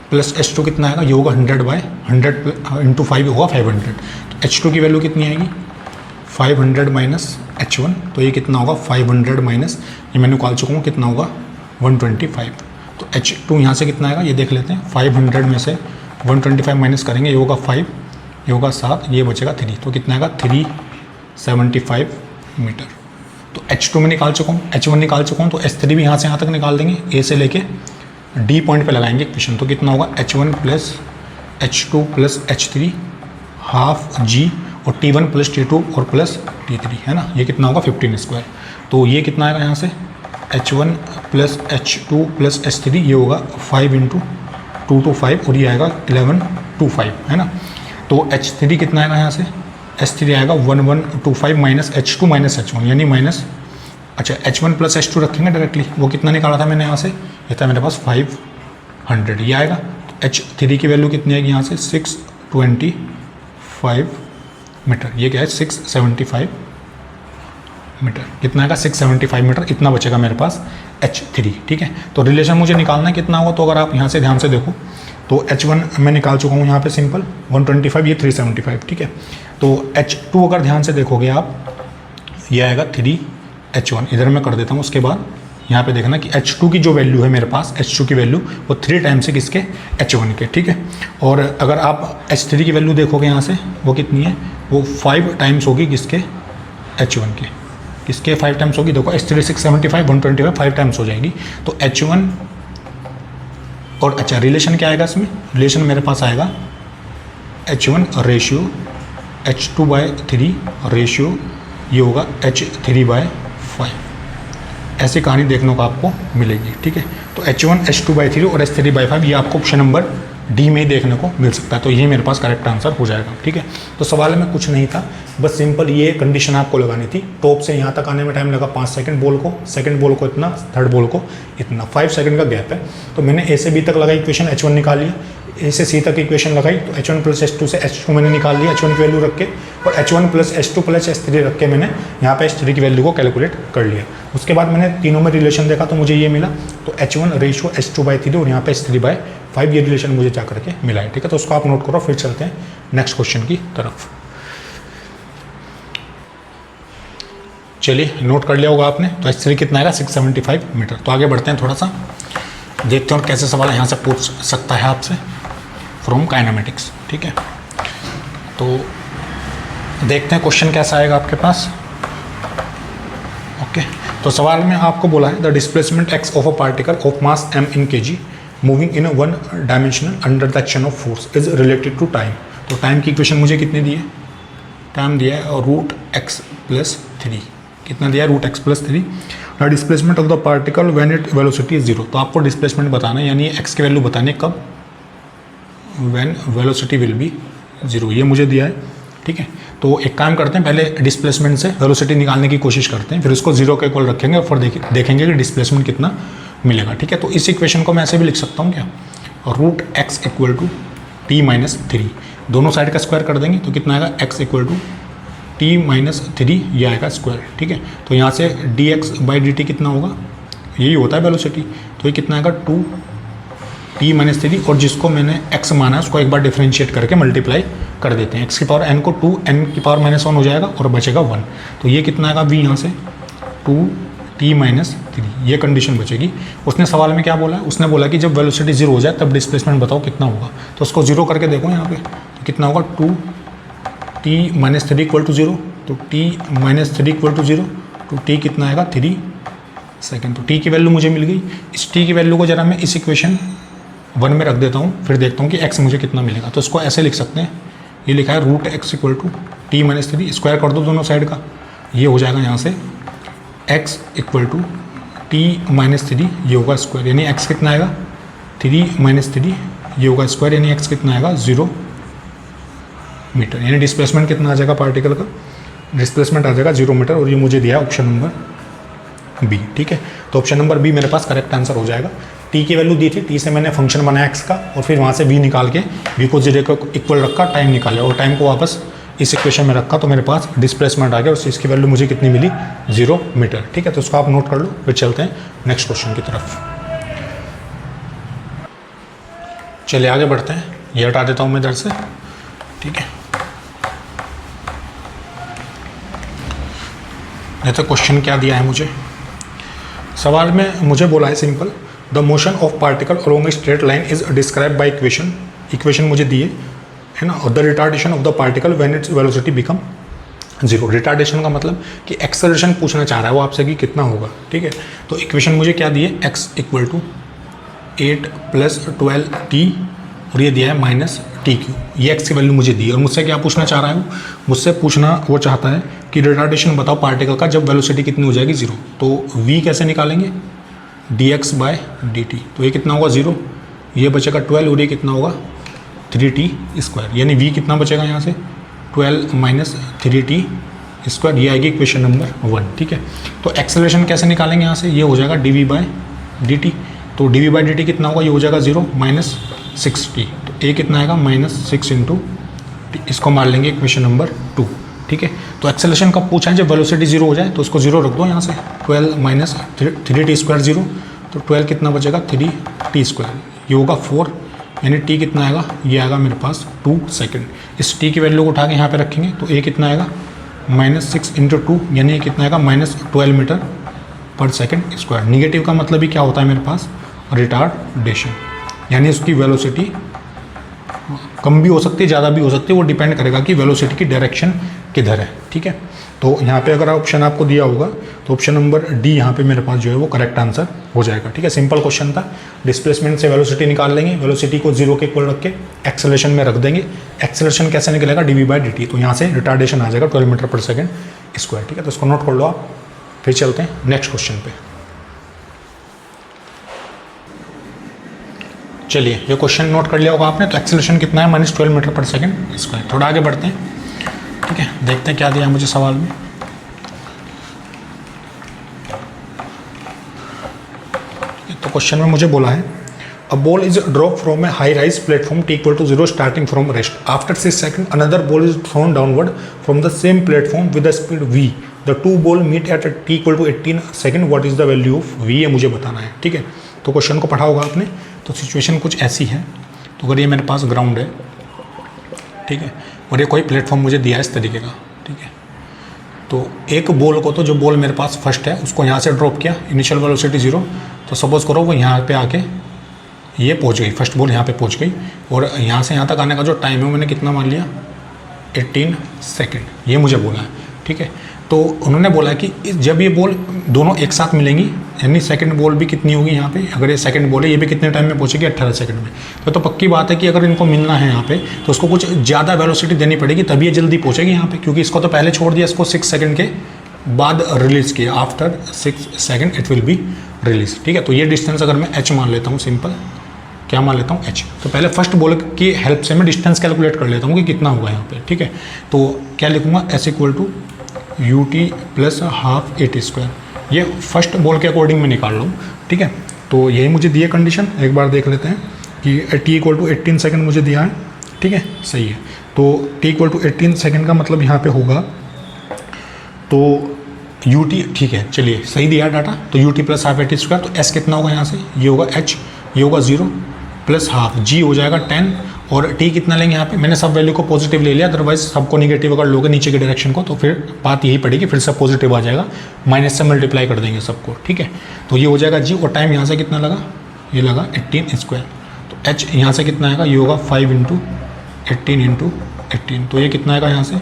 प्लस H2 कितना आएगा, ये होगा 100/100 इंटू 5 होगा 500। तो H2 की वैल्यू कितनी आएगी, 500 माइनस H1, तो ये कितना होगा 500 माइनस, ये मैं निकाल चुका हूँ कितना होगा 125। तो H2 यहाँ से कितना आएगा ये देख लेते हैं, 500 में से 125 माइनस करेंगे, ये होगा 5, ये होगा 7, ये बचेगा 3, तो कितना आएगा 375 मीटर। तो H2 में निकाल चुका हूँ, H1 निकाल चुका हूँ, तो H3 भी यहाँ से यहाँ तक निकाल देंगे, ए से लेके डी पॉइंट पे लगाएंगे इक्वेशन। तो कितना होगा H1 plus H2 plus H3 half जी, और T1 प्लस T2 और प्लस T3 है ना, ये कितना होगा 15 स्क्वायर। तो ये कितना आएगा यहाँ से H1 plus H2 plus H3, ये होगा 5 इंटू 2 to 5, और ये आएगा 11 to 5 है ना। तो H3 कितना आएगा यहाँ से, H3 आएगा 1125 माइनस H2 माइनस H1, यानी माइनस, अच्छा H1 प्लस H2 रखेंगे डायरेक्टली, वो कितना निकाला था मैंने यहाँ से, ये था मेरे पास 500, ये आएगा। तो H3 की वैल्यू कितनी आएगी यहाँ से 625 मीटर, ये क्या है 675 मीटर, कितना आएगा 675 मीटर, इतना बचेगा मेरे पास H3, ठीक है। तो रिलेशन मुझे निकालना है कितना होगा, तो अगर आप यहाँ से ध्यान से देखो तो H1 मैं निकाल चुका हूँ यहाँ पे सिंपल 125, ये 375, ठीक है। तो H2 अगर ध्यान से देखोगे आप, ये आएगा 3H1, इधर मैं कर देता हूँ। उसके बाद यहाँ पे देखना कि H2 की जो वैल्यू है मेरे पास, H2 की वैल्यू वो 3 टाइम्स है किसके, H1 के, ठीक है। और अगर आप H3 की वैल्यू देखोगे यहाँ से, वो कितनी है, वो 5 टाइम्स होगी किसके, H1 के, किसके 5 टाइम्स होगी, देखो H3 675 125 5 टाइम्स हो जाएगी। तो H1 और अच्छा रिलेशन क्या आएगा इसमें, रिलेशन मेरे पास आएगा H1 रेशियो H2/3 रेशियो, ये होगा H3/5, ऐसी कहानी देखने को आपको मिलेगी, ठीक है। तो H1 H2/3 और H3/5 ये आपको ऑप्शन नंबर डी में ही देखने को मिल सकता है। तो ये मेरे पास करेक्ट आंसर हो जाएगा, ठीक है। तो सवाल में कुछ नहीं था, बस सिंपल ये कंडीशन आपको लगानी थी। टॉप से यहाँ तक आने में टाइम लगा 5 सेकंड बॉल को, सेकंड बॉल को इतना, थर्ड बॉल को इतना, 5 सेकंड का गैप है। तो मैंने ए से बी तक लगाई इक्वेशन, H1 निकाल लिया, ए से सी तक इक्वेशन लगाई, तो H1 प्लस H2 से H2 मैंने निकाल लिया H1 की वैल्यू रख के, और H1 plus H2 plus H3 रख के मैंने यहाँ पे H3 की वैल्यू को कैलकुलेट कर लिया। उसके बाद मैंने तीनों में रिलेशन देखा तो मुझे ये मिला, तो H1 रेशियो H2/3 और यहाँ पे H3/5 ये रिलेशन मुझे जा करके मिला है, ठीक है। तो उसको आप नोट करो, फिर चलते हैं नेक्स्ट क्वेश्चन की तरफ। चलिए नोट कर लिया होगा आपने, तो H3 कितना आएगा 675 मीटर। तो आगे बढ़ते हैं, थोड़ा सा देखते हैं और कैसे सवाल यहाँ से पूछ सकता है आपसे फ्रॉम काइनेमेटिक्स, ठीक है। तो देखते हैं क्वेश्चन कैसा आएगा आपके पास। ओके, तो सवाल में आपको बोला है the displacement x of a particle of mass m in kg moving in one dimensional under the action of force is related to time. तो टाइम की इक्वेशन मुझे कितनी दी है, टाइम दिया है √x+3, कितना दिया है √x+3। The displacement of the particle when it velocity is 0। तो आपको डिस्प्लेसमेंट बताना है, यानी x की वैल्यू बतानी है कब, व्हेन वेलोसिटी विल बी 0, ये मुझे दिया है, ठीक है। तो एक काम करते हैं, पहले डिस्प्लेसमेंट से वेलोसिटी निकालने की कोशिश करते हैं, फिर उसको 0 के इक्वल रखेंगे और फिर देखेंगे कि डिस्प्लेसमेंट कितना मिलेगा, ठीक है। तो इस इक्वेशन को मैं ऐसे भी लिख सकता हूँ क्या, √x = t-3, दोनों साइड का स्क्वायर कर देंगे तो कितना आएगा x = t-3, ये आएगा स्क्वायर, ठीक है। तो यहाँ से dx/dt कितना होगा, यही होता है वेलोसिटी, तो ये कितना आएगा 2t-3, और जिसको मैंने x माना है उसको एक बार डिफरेंशिएट करके मल्टीप्लाई कर देते हैं, x की पावर n को 2n⁻⁻1 हो जाएगा और बचेगा 1। तो ये कितना आएगा v यहाँ से 2t-3, ये कंडीशन बचेगी। उसने सवाल में क्या बोला है, उसने बोला कि जब वेलोसिटी 0 हो जाए तब डिस्प्लेसमेंट बताओ कितना होगा। तो उसको 0 करके देखो यहाँ पे, तो कितना होगा 2t-3 = 0, तो t-3 = 0, तो t कितना आएगा 3 सेकेंड। तो t की वैल्यू मुझे मिल गई। इस t की वैल्यू को जरा मैं इस इक्वेशन 1 में रख देता हूँ, फिर देखता हूँ कि x मुझे कितना मिलेगा। तो इसको ऐसे लिख सकते हैं, ये लिखा है root X equal to T minus three, square कर दो दोनों साइड का, ये हो जाएगा यहाँ से X equal to T minus three, ये होगा स्क्वायर, यानी एक्स कितना आएगा 3 माइनस थ्री, ये होगा स्क्वायर, यानी एक्स कितना आएगा 0 मीटर, यानी डिस्प्लेसमेंट कितना आ जाएगा पार्टिकल का, डिस्प्लेसमेंट आ जाएगा 0 मीटर, और ये मुझे दिया ऑप्शन नंबर बी। ठीक है, तो ऑप्शन नंबर बी मेरे पास करेक्ट आंसर हो जाएगा। टी की वैल्यू दी थी, टी से मैंने फंक्शन बनाया एक्स का, और फिर वहाँ से वी निकाल के वी को 0 को इक्वल रखा, टाइम निकाला और टाइम को वापस इस इक्वेशन में रखा, तो मेरे पास डिस्प्लेसमेंट आ गया और इसकी वैल्यू मुझे कितनी मिली 0 मीटर। ठीक है, तो उसको आप नोट कर लो, फिर चलते हैं नेक्स्ट क्वेश्चन की तरफ। चलिए आगे बढ़ते हैं, ये हटा देता हूँ मैं इधर से। ठीक है, नहीं तो क्वेश्चन क्या दिया है मुझे, सवाल में मुझे बोला है simple, the motion of particle along a straight line is describe by equation, equation मुझे दिए है ना, और the retardation of the particle when its velocity become 0। Retardation का मतलब कि एक्सेलरेशन पूछना चाह रहा है वो आपसे कि कितना होगा। ठीक है, तो इक्वेशन मुझे क्या दी है, x इक्वल टू 8 + 12t, और ये दिया है -t3, ये x की वैल्यू मुझे दी है, और मुझसे क्या पूछना चाह रहा है वो, मुझसे पूछना वो चाहता है कि रिटार्डेशन बताओ पार्टिकल का जब वेलोसिटी कितनी हो जाएगी 0। तो v कैसे निकालेंगे, dx/dt, तो ये कितना होगा 0, ये बचेगा 12, और ये कितना होगा 3t², यानी v कितना बचेगा यहाँ से 12 - 3t², ये आएगी इक्वेशन नंबर 1। ठीक है, तो एक्सेलरेशन कैसे निकालेंगे यहाँ से, ये हो जाएगा dv/dt, तो dv/dt कितना होगा, ये हो जाएगा 0 - 6t, तो a कितना आएगा -6 × t, इसको मान लेंगे इक्वेशन नंबर 2। ठीक है, तो एक्सेलरेशन कब पूछा है, जब वेलोसिटी 0 हो जाए, तो उसको 0 रख दो यहाँ से, 12 - 3t² 0, तो 12 कितना बचेगा 3t², ये होगा 4, यानी t कितना आएगा, ये आएगा मेरे पास 2 सेकंड। इस t की वैल्यू को उठा के यहाँ पे रखेंगे, तो a कितना आएगा -6 × 2, यानी ये कितना आएगा -12 metre per second square. Negative का मतलब ही क्या होता है मेरे पास, रिटार्डेशन, यानी उसकी वेलोसिटी कम भी हो सकती है, ज़्यादा भी हो सकती है, वो डिपेंड करेगा कि वेलोसिटी की डायरेक्शन किधर है। ठीक है, तो यहाँ पे अगर ऑप्शन आपको दिया होगा तो ऑप्शन नंबर डी यहाँ पे मेरे पास जो है वो करेक्ट आंसर हो जाएगा। ठीक है, सिंपल क्वेश्चन था, डिस्प्लेसमेंट से वेलोसिटी निकाल लेंगे, वेलोसिटी को 0 के इक्वल रख के एक्सेलरेशन में रख देंगे, एक्सेलरेशन कैसे निकलेगा dv/dt, तो यहाँ से रिटार्डेशन आ जाएगा 12 मीटर पर सेकंड स्क्वायर। ठीक है, तो इसको नोट कर लो आप, फिर चलते हैं नेक्स्ट क्वेश्चन पे। चलिए, ये क्वेश्चन नोट कर लिया होगा आपने, तो एक्सेलरेशन कितना है -12 मीटर पर सेकंड स्क्वायर। थोड़ा आगे बढ़ते हैं। ठीक है, देखते हैं क्या दिया मुझे सवाल में। तो क्वेश्चन में मुझे बोला है, a ball is drop from a high rise platform t = 0 starting from rest, after 6 second another ball is thrown downward from the same platform with the speed v, the two ball meet at t = 18 second, what is the value of v, ये मुझे बताना है। ठीक है, तो question को पढ़ा होगा आपने, तो सिचुएशन कुछ ऐसी है, तो अगर ये मेरे पास ग्राउंड है, ठीक है, और ये कोई प्लेटफॉर्म मुझे दिया है इस तरीके का। ठीक है, तो एक बॉल को, तो जो बॉल मेरे पास फर्स्ट है उसको यहाँ से ड्रॉप किया, इनिशियल वेलोसिटी 0, तो सपोज करो वो यहाँ पे आके ये पहुँच गई, फर्स्ट बॉल यहाँ पे पहुँच गई, और यहाँ से यहाँ तक आने का जो टाइम है वो मैंने कितना मान लिया 18 सेकेंड, ये मुझे बोला है। ठीक है, तो उन्होंने बोला कि जब ये बॉल दोनों एक साथ मिलेंगी, यानी सेकंड बॉल भी कितनी होगी यहाँ पे, अगर ये सेकंड बॉल है ये भी कितने टाइम में पहुँचेगी 18 सेकंड में, तो पक्की बात है कि अगर इनको मिलना है यहाँ पे तो उसको कुछ ज़्यादा वेलोसिटी देनी पड़ेगी, तभी ये जल्दी पहुँचेगी यहाँ पे, क्योंकि इसको तो पहले छोड़ दिया, इसको 6 सेकंड के बाद रिलीज़ किया, after 6 second it will be release. ठीक है, तो ये डिस्टेंस अगर मैं h मान लेता हूँ, सिंपल क्या मान लेता हूँ h, तो पहले फर्स्ट बॉल की हेल्प से मैं डिस्टेंस कैलकुलेट कर लेता हूँ कि कितना होगा यहाँ पे। ठीक है, तो क्या लिखूँगा s = ut + ½ at², ये फर्स्ट बॉल के अकॉर्डिंग मैं निकाल रहा हूँ। ठीक है, तो यही मुझे दिए कंडीशन, एक बार देख लेते हैं कि t = 18 सेकंड मुझे दिया है। ठीक है, सही है, तो t = 18 सेकंड का मतलब यहाँ पे होगा, तो ut, ठीक है, चलिए सही दिया डाटा, तो ut + ½ at², तो s कितना होगा यहाँ से, ये होगा h, ये होगा 0 + ½ g हो जाएगा 10, और t कितना लेंगे यहाँ पे, मैंने सब वैल्यू को पॉजिटिव ले लिया, अदरवाइज सबको निगेटिव अगर लोगे नीचे की डायरेक्शन को तो फिर बात यही पड़ेगी, फिर सब पॉजिटिव आ जाएगा, माइनस से मल्टीप्लाई कर देंगे सबको। ठीक है, तो ये हो जाएगा g, और टाइम यहाँ से कितना लगा, ये लगा 18², तो h यहाँ से कितना आएगा, ये होगा 5 × 18 × 18, तो ये कितना आएगा यहाँ से,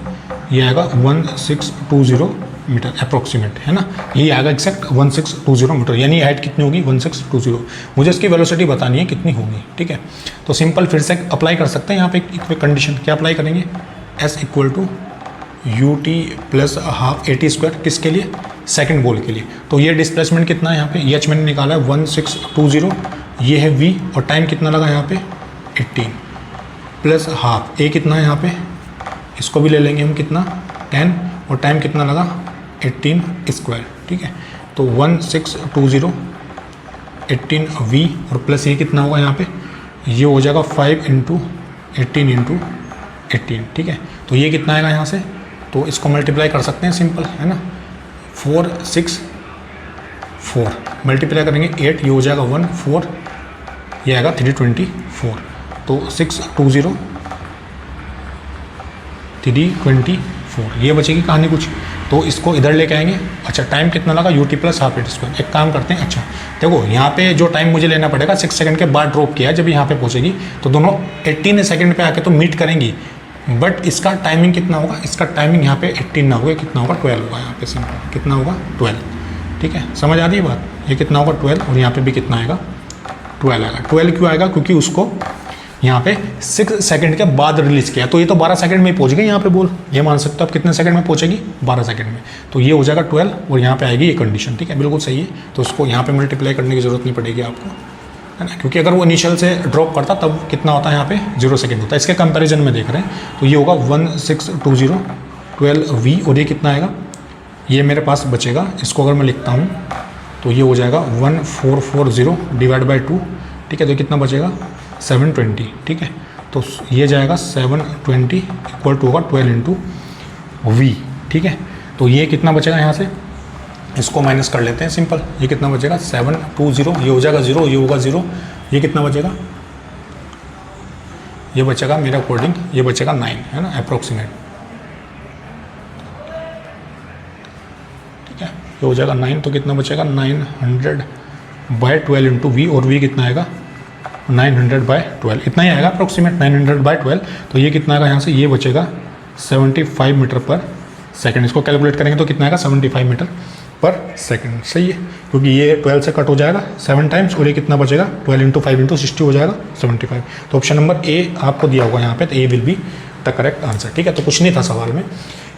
ये आएगा 1620 मीटर अप्रोक्सीमेट, है ना, यही आएगा एग्जैक्ट 1620 मीटर, यानी हाइट कितनी होगी 1620। मुझे इसकी वेलोसिटी बतानी है कितनी होगी। ठीक है, तो सिंपल फिर से अप्लाई कर सकते हैं यहाँ पे एक कंडीशन, क्या अप्लाई करेंगे, S equal to U T plus half A T square, किसके लिए, सेकंड बॉल के लिए। तो ये डिस्प्लेसमेंट कितना है यहाँ पे, एच मैंने निकाला है 1620, ये है वी, और टाइम कितना लगा यहाँ पे 18 प्लस हाफ ए कितना है यहाँ पे, इसको भी ले लेंगे हम कितना 10, और टाइम कितना लगा 18 स्क्वायर, ठीक है। तो 1620 18 वी और प्लस ये कितना होगा यहाँ पे, ये हो जाएगा 5 इंटू 18 इंटू 18, ठीक है। तो ये कितना आएगा यहाँ से, तो इसको मल्टीप्लाई कर सकते हैं, सिंपल है ना, 4 6 4 मल्टीप्लाई करेंगे 8, ये हो जाएगा 1 4, ये आएगा 324, तो 620 324, ये बचेगी कहानी कुछ, तो इसको इधर लेके आएंगे। अच्छा टाइम कितना लगा, you T plus half A T square. एक काम करते हैं, अच्छा देखो यहाँ पे जो टाइम मुझे लेना पड़ेगा 6 सेकंड के बाद ड्रॉप किया, जब यहाँ पे पहुँचेगी तो दोनों 18 सेकंड पे आके तो मीट करेंगी, बट इसका टाइमिंग कितना होगा, इसका टाइमिंग यहाँ पे 18 ना होगा, कितना होगा 12 होगा यहाँ पे, सिंपल कितना होगा 12, ठीक है। समझ आ रही है बात, ये कितना होगा 12, और यहाँ पे भी कितना आएगा 12 आएगा। 12 क्यों आएगा, क्योंकि उसको यहाँ पे 6 सेकंड के बाद रिलीज किया, तो ये तो 12 सेकंड में ही पहुँच गई यहाँ पे बॉल, ये मान सकते हो आप कितने सेकंड में पहुँचेगी 12 सेकंड में, तो ये हो जाएगा 12, और यहाँ पे आएगी ये कंडीशन, ठीक है, बिल्कुल सही है। तो उसको यहाँ पे मल्टीप्लाई करने की जरूरत नहीं पड़ेगी आपको, है ना, क्योंकि अगर वो इनिशियल से ड्रॉप करता तब कितना होता है यहाँ पे 0 सेकंड होता है। इसके कंपैरिजन में देख रहे हैं, तो ये होगा 1620 12 वी, और ये कितना आएगा, ये मेरे पास बचेगा, इसको अगर मैं लिखता हूँ तो ये हो जाएगा 1440 डिवाइड बाई 2, ठीक है। तो कितना बचेगा 720, ठीक है। तो ये जाएगा 720 इक्वल टू होगा 12 इंटू वी, ठीक है। तो ये कितना बचेगा यहाँ से, इसको माइनस कर लेते हैं सिंपल, ये कितना बचेगा 720, ये हो जाएगा 0, ये होगा 0, ये कितना बचेगा, ये बचेगा मेरे अकॉर्डिंग ये बचेगा 9, है ना, अप्रोक्सीमेट, ठीक है। ये हो जाएगा 9, तो कितना बचेगा 900 बाय 12 इंटू वी, और वी कितना आएगा 900 बाय 12, इतना ही आएगा अप्रोक्सीमेट 900 बाय 12। तो ये कितना आएगा यहाँ से, ये बचेगा 75 मीटर पर सेकंड, इसको कैलकुलेट करेंगे तो कितना आएगा 75 मीटर पर सेकंड, सही है, क्योंकि ये 12 से कट हो जाएगा 7 टाइम्स, और ये कितना बचेगा 12 इंटू 5 इंटू 60 हो जाएगा 75। तो ऑप्शन नंबर ए आपको दिया होगा यहाँ पे, तो A will be the correct answer, ठीक है। तो कुछ नहीं था सवाल में,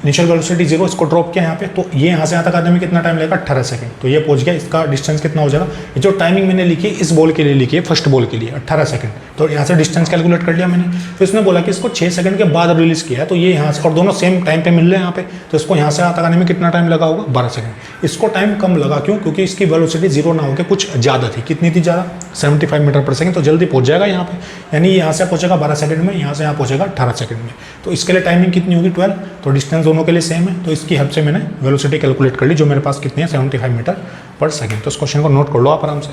इनिशियल वेलोसिटी 0, इसको ड्रॉप किया यहाँ पे, तो ये यहाँ से यहाँ तक आने में कितना टाइम लगेगा 18 सेकंड, तो ये पहुँच गया, इसका डिस्टेंस कितना हो जाएगा, ये जो टाइमिंग मैंने लिखी है इस बॉल के लिए लिखी है, फर्स्ट बॉल के लिए 18 सेकंड, तो यहाँ से डिस्टेंस कैलकुलेट कर लिया मैंने। फिर इसने बोला कि इसको 6 सेकंड के बाद रिलीज किया है, तो ये यहाँ से, और दोनों सेम टाइम पे मिल रहे हैं यहाँ पे, तो इसको यहाँ से यहाँ तक आने में कितना टाइम लगा होगा 12 सेकंड। इसको टाइम कम लगा, क्यों, क्योंकि इसकी वेलोसिटी 0 ना होकर कुछ ज़्यादा थी, कितनी थी ज़्यादा 75 मीटर पर सेकंड, तो जल्दी पहुँच जाएगा यहाँ पे, यानी यहाँ से पहुँचेगा 12 सेकंड में, यहाँ से यहाँ पहुँचेगा 18 सेकंड में। तो इसके लिए टाइमिंग कितनी होगी 12, तो डिस्टेंस दोनों के लिए सेम है, तो इसकी हेल्प से मैंने वेलोसिटी कैलकुलेट कर ली, जो मेरे पास कितनी है 75 मीटर पर सेकंड। तो इस क्वेश्चन को नोट कर लो आप आराम से,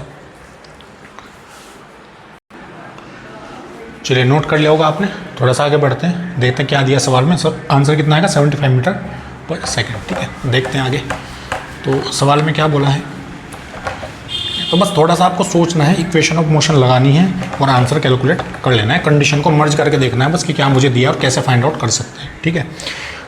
चलिए नोट कर लिया होगा आपने। थोड़ा सा आगे बढ़ते हैं, देखते हैं क्या दिया सवाल में, सब आंसर कितना आएगा 75 मीटर पर सेकंड, ठीक है। देखते हैं आगे, तो सवाल में क्या बोला है, तो बस थोड़ा सा आपको सोचना है, इक्वेशन ऑफ मोशन लगानी है और आंसर कैलकुलेट कर लेना है, कंडीशन को मर्ज करके देखना है बस कि क्या मुझे दिया और कैसे फाइंड आउट कर सकते हैं, ठीक है।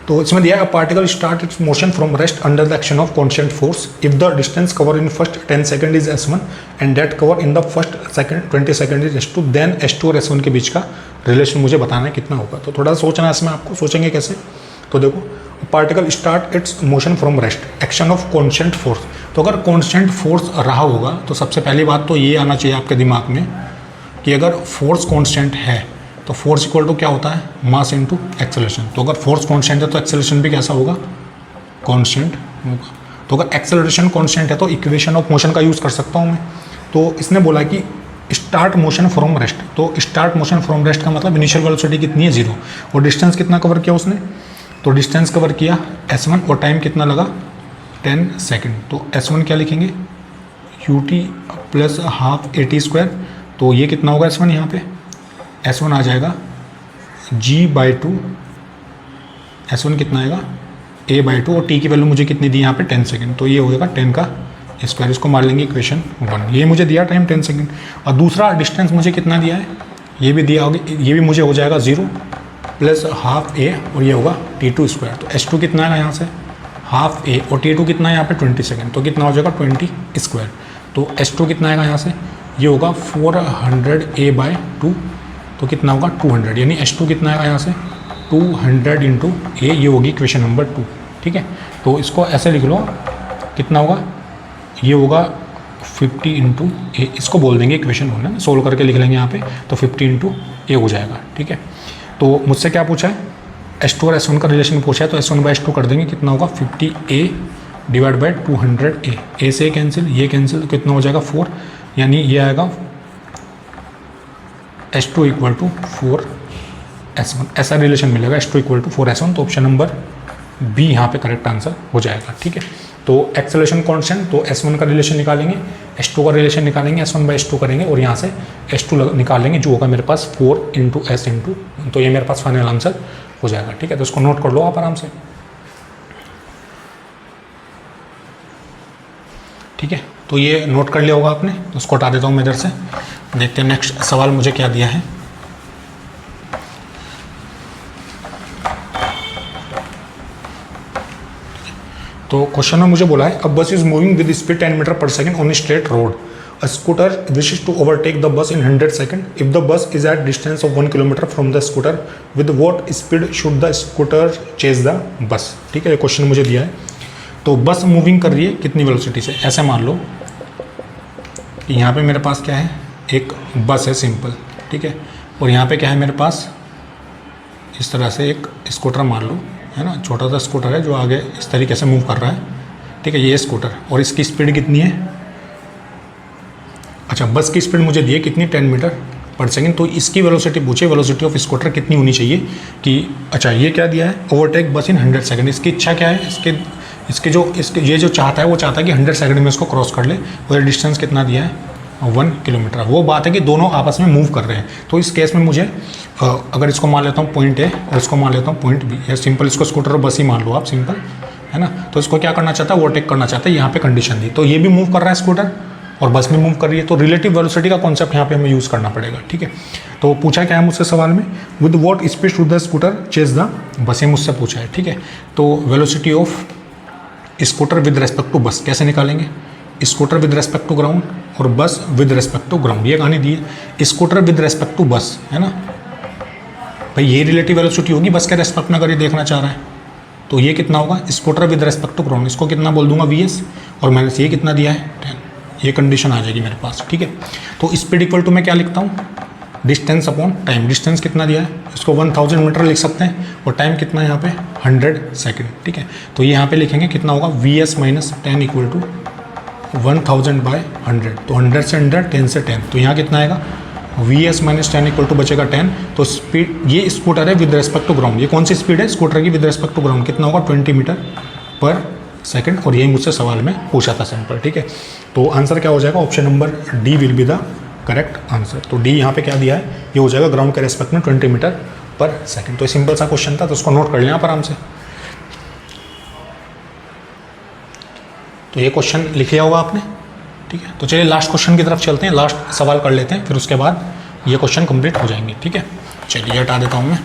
तो इसमें दिया है particle start its motion from rest under the action of constant force if the distance cover in first 10 second is s1 and that cover in the first second 20 second is s2, then s2 और s1 के बीच का relation मुझे बताना है कितना होगा। तो थोड़ा सा सोचना है इसमें आपको, सोचेंगे कैसे, तो देखो particle start its motion from rest action of constant force, तो अगर कॉन्स्टेंट फोर्स रहा होगा तो सबसे पहली बात तो ये आना चाहिए आपके दिमाग में कि अगर फोर्स कॉन्स्टेंट है तो फोर्स इक्वल टू क्या होता है मास इनटू एक्सेलरेशन। तो अगर फोर्स कांस्टेंट है तो एक्सेलरेशन भी कैसा होगा कांस्टेंट होगा। तो अगर एक्सेलरेशन कांस्टेंट है तो इक्वेशन ऑफ मोशन का यूज़ कर सकता हूँ मैं। तो इसने बोला कि स्टार्ट मोशन फ्रॉम रेस्ट, तो स्टार्ट मोशन फ्रॉम रेस्ट का मतलब इनिशियल वेलोसिटी कितनी है 0, और डिस्टेंस कितना कवर किया उसने, तो डिस्टेंस कवर किया s1 और टाइम कितना लगा 10 सेकेंड। तो s1 क्या लिखेंगे ut प्लस हाफ at², तो ये कितना होगा s1 यहाँ पे, S1 आ जाएगा g/2, S1 कितना आएगा a/2, और t की वैल्यू मुझे कितनी दी यहाँ पे 10 सेकंड, तो ये हो जाएगा 10 का स्क्वायर, इसको मार लेंगे इक्वेशन 1। ये मुझे दिया टाइम 10 सेकंड, और दूसरा डिस्टेंस मुझे कितना दिया है ये भी दिया होगा, ये भी मुझे हो जाएगा 0 प्लस हाफ a, और ये होगा t²। तो s2 कितना आएगा यहाँ से हाफ a, और t2 कितना है यहाँ पे 20 सेकेंड, तो कितना हो जाएगा 20²। तो s2 कितना आएगा यहाँ से, ये होगा 400 a/2, तो कितना होगा 200, यानी s2 कितना आएगा यहाँ से 200 इंटू ए, ये होगी इक्वेशन नंबर 2, ठीक है। तो इसको ऐसे लिख लो, कितना होगा, ये होगा 50 इंटू ए, इसको बोल देंगे इक्वेशन 1 ना, सोल्व करके लिख लेंगे यहाँ पे, तो 50 इंटू ए हो जाएगा, ठीक है। तो मुझसे क्या पूछा है, S2 और S1 का रिलेशन पूछा है, तो S1 बाई S2 कर देंगे, कितना होगा 50A डिवाइड बाई 200A, ए से कैंसिल, ये कैंसिल, तो कितना हो जाएगा 4, यानी ये आएगा S2 इक्वल टू 4S1, ऐसा रिलेशन मिलेगा, S2 इक्वल टू 4S1। तो ऑप्शन नंबर बी यहाँ पे करेक्ट आंसर हो जाएगा, ठीक है। तो एक्सेलरेशन कांस्टेंट, तो S1 का रिलेशन निकालेंगे, S2 का रिलेशन निकालेंगे, S1 बाई S2 करेंगे और यहाँ से S2 निकालेंगे, जो होगा मेरे पास 4 इंटू S इंटू, तो ये मेरे पास फाइनल आंसर हो जाएगा, ठीक है। तो इसको नोट कर लो आप आराम से, ठीक है। तो ये नोट कर लिया होगा आपने, तो उसको हटा देता हूँ मैं इधर से। देखते हैं नेक्स्ट सवाल मुझे क्या दिया है। तो क्वेश्चन में मुझे बोला है, a bus is moving with speed 10 metre per second on straight road, a scooter wishes to overtake the bus in 100 second, if the bus is at distance of 1 kilometre from the scooter, with what speed should the scooter chase the bus, ठीक है। ये question मुझे दिया है। तो बस moving कर रही है कितनी वेलोसिटी से, ऐसे मान लो कि यहाँ पे मेरे पास क्या है, एक बस है सिंपल, ठीक है, और यहाँ पे क्या है मेरे पास, इस तरह से एक स्कूटर मान लो, है ना, छोटा सा स्कूटर है जो आगे इस तरीके से मूव कर रहा है, ठीक है, ये स्कूटर, और इसकी स्पीड कितनी है, अच्छा बस की स्पीड मुझे दी है कितनी, 10 मीटर पर सेकंड। तो इसकी वेलोसिटी पूछे, वेलोसिटी ऑफ स्कूटर कितनी होनी चाहिए कि, अच्छा ये क्या दिया है, ओवरटेक बस इन 100 सेकंड, इसकी इच्छा क्या है, इसके ये जो चाहता है वो चाहता है कि 100 सेकंड में इसको क्रॉस कर ले, और डिस्टेंस कितना दिया है 1 किलोमीटर। वो बात है कि दोनों आपस में मूव कर रहे हैं। तो इस केस में मुझे अगर इसको मान लेता हूँ पॉइंट ए और इसको मान लेता हूँ पॉइंट बी, या सिंपल इसको स्कूटर और बस ही मान लो आप, सिंपल है ना। तो इसको क्या करना चाहता है, ओवरटेक करना चाहता है, यहाँ पे कंडीशन दी, तो ये भी मूव कर रहा है स्कूटर और बस भी मूव कर रही है, तो रिलेटिव वेलोसिटी का कॉन्सेप्ट यहाँ पे हमें यूज़ करना पड़ेगा, ठीक है। तो पूछा क्या है मुझसे सवाल में, with what speed should the scooter chase the bus, ये मुझसे पूछा है, ठीक है। तो velocity of scooter with respect to bus कैसे निकालेंगे, scooter with respect to ground और bus with respect to ground, ये कहानी दी है। स्कूटर विद रेस्पेक्ट टू बस, है ना भाई, ये रिलेटिव वेलोसिटी होगी बस के रेस्पेक्ट में, अगर ये देखना चाह रहा है तो ये कितना होगा, scooter with respect to ground, इसको कितना बोल दूंगा VS, और माइनस ये कितना दिया है 10, ये कंडीशन आ जाएगी मेरे पास, ठीक है। तो स्पीड इक्वल टू मैं क्या लिखता हूँ, डिस्टेंस अपॉन टाइम, डिस्टेंस कितना दिया है, इसको 1000 मीटर लिख सकते हैं, और टाइम कितना है यहाँ पे 100 सेकेंड, ठीक है। तो ये यहाँ पे लिखेंगे कितना होगा, VS minus 10 equal to 1000 by 100, तो 100 से 100, 10 से 10, तो यहाँ कितना आएगा, VS माइनस 10 इक्वल टू बचेगा 10। तो स्पीड, ये स्कूटर है विद रेस्पेक्ट टू ग्राउंड, ये कौन सी स्पीड है स्कूटर की विद रेस्पेक्ट टू ग्राउंड, कितना होगा 20 मीटर पर सेकंड, और यही मुझसे सवाल में पूछा था सिंपल, ठीक है। तो आंसर क्या हो जाएगा, option number D will be the correct answer. तो डी यहाँ पे क्या दिया है, ये हो जाएगा ग्राउंड के रेस्पेक्ट में 20 मीटर पर सेकंड। तो सिंपल सा क्वेश्चन था, तो उसको नोट कर लें आप आराम से। तो ये क्वेश्चन लिख लिया होगा आपने, ठीक है। तो चलिए लास्ट क्वेश्चन की तरफ चलते हैं, लास्ट सवाल कर लेते हैं, फिर उसके बाद ये क्वेश्चन कंप्लीट हो जाएंगे, ठीक है। चलिए हटा देता हूँ मैं।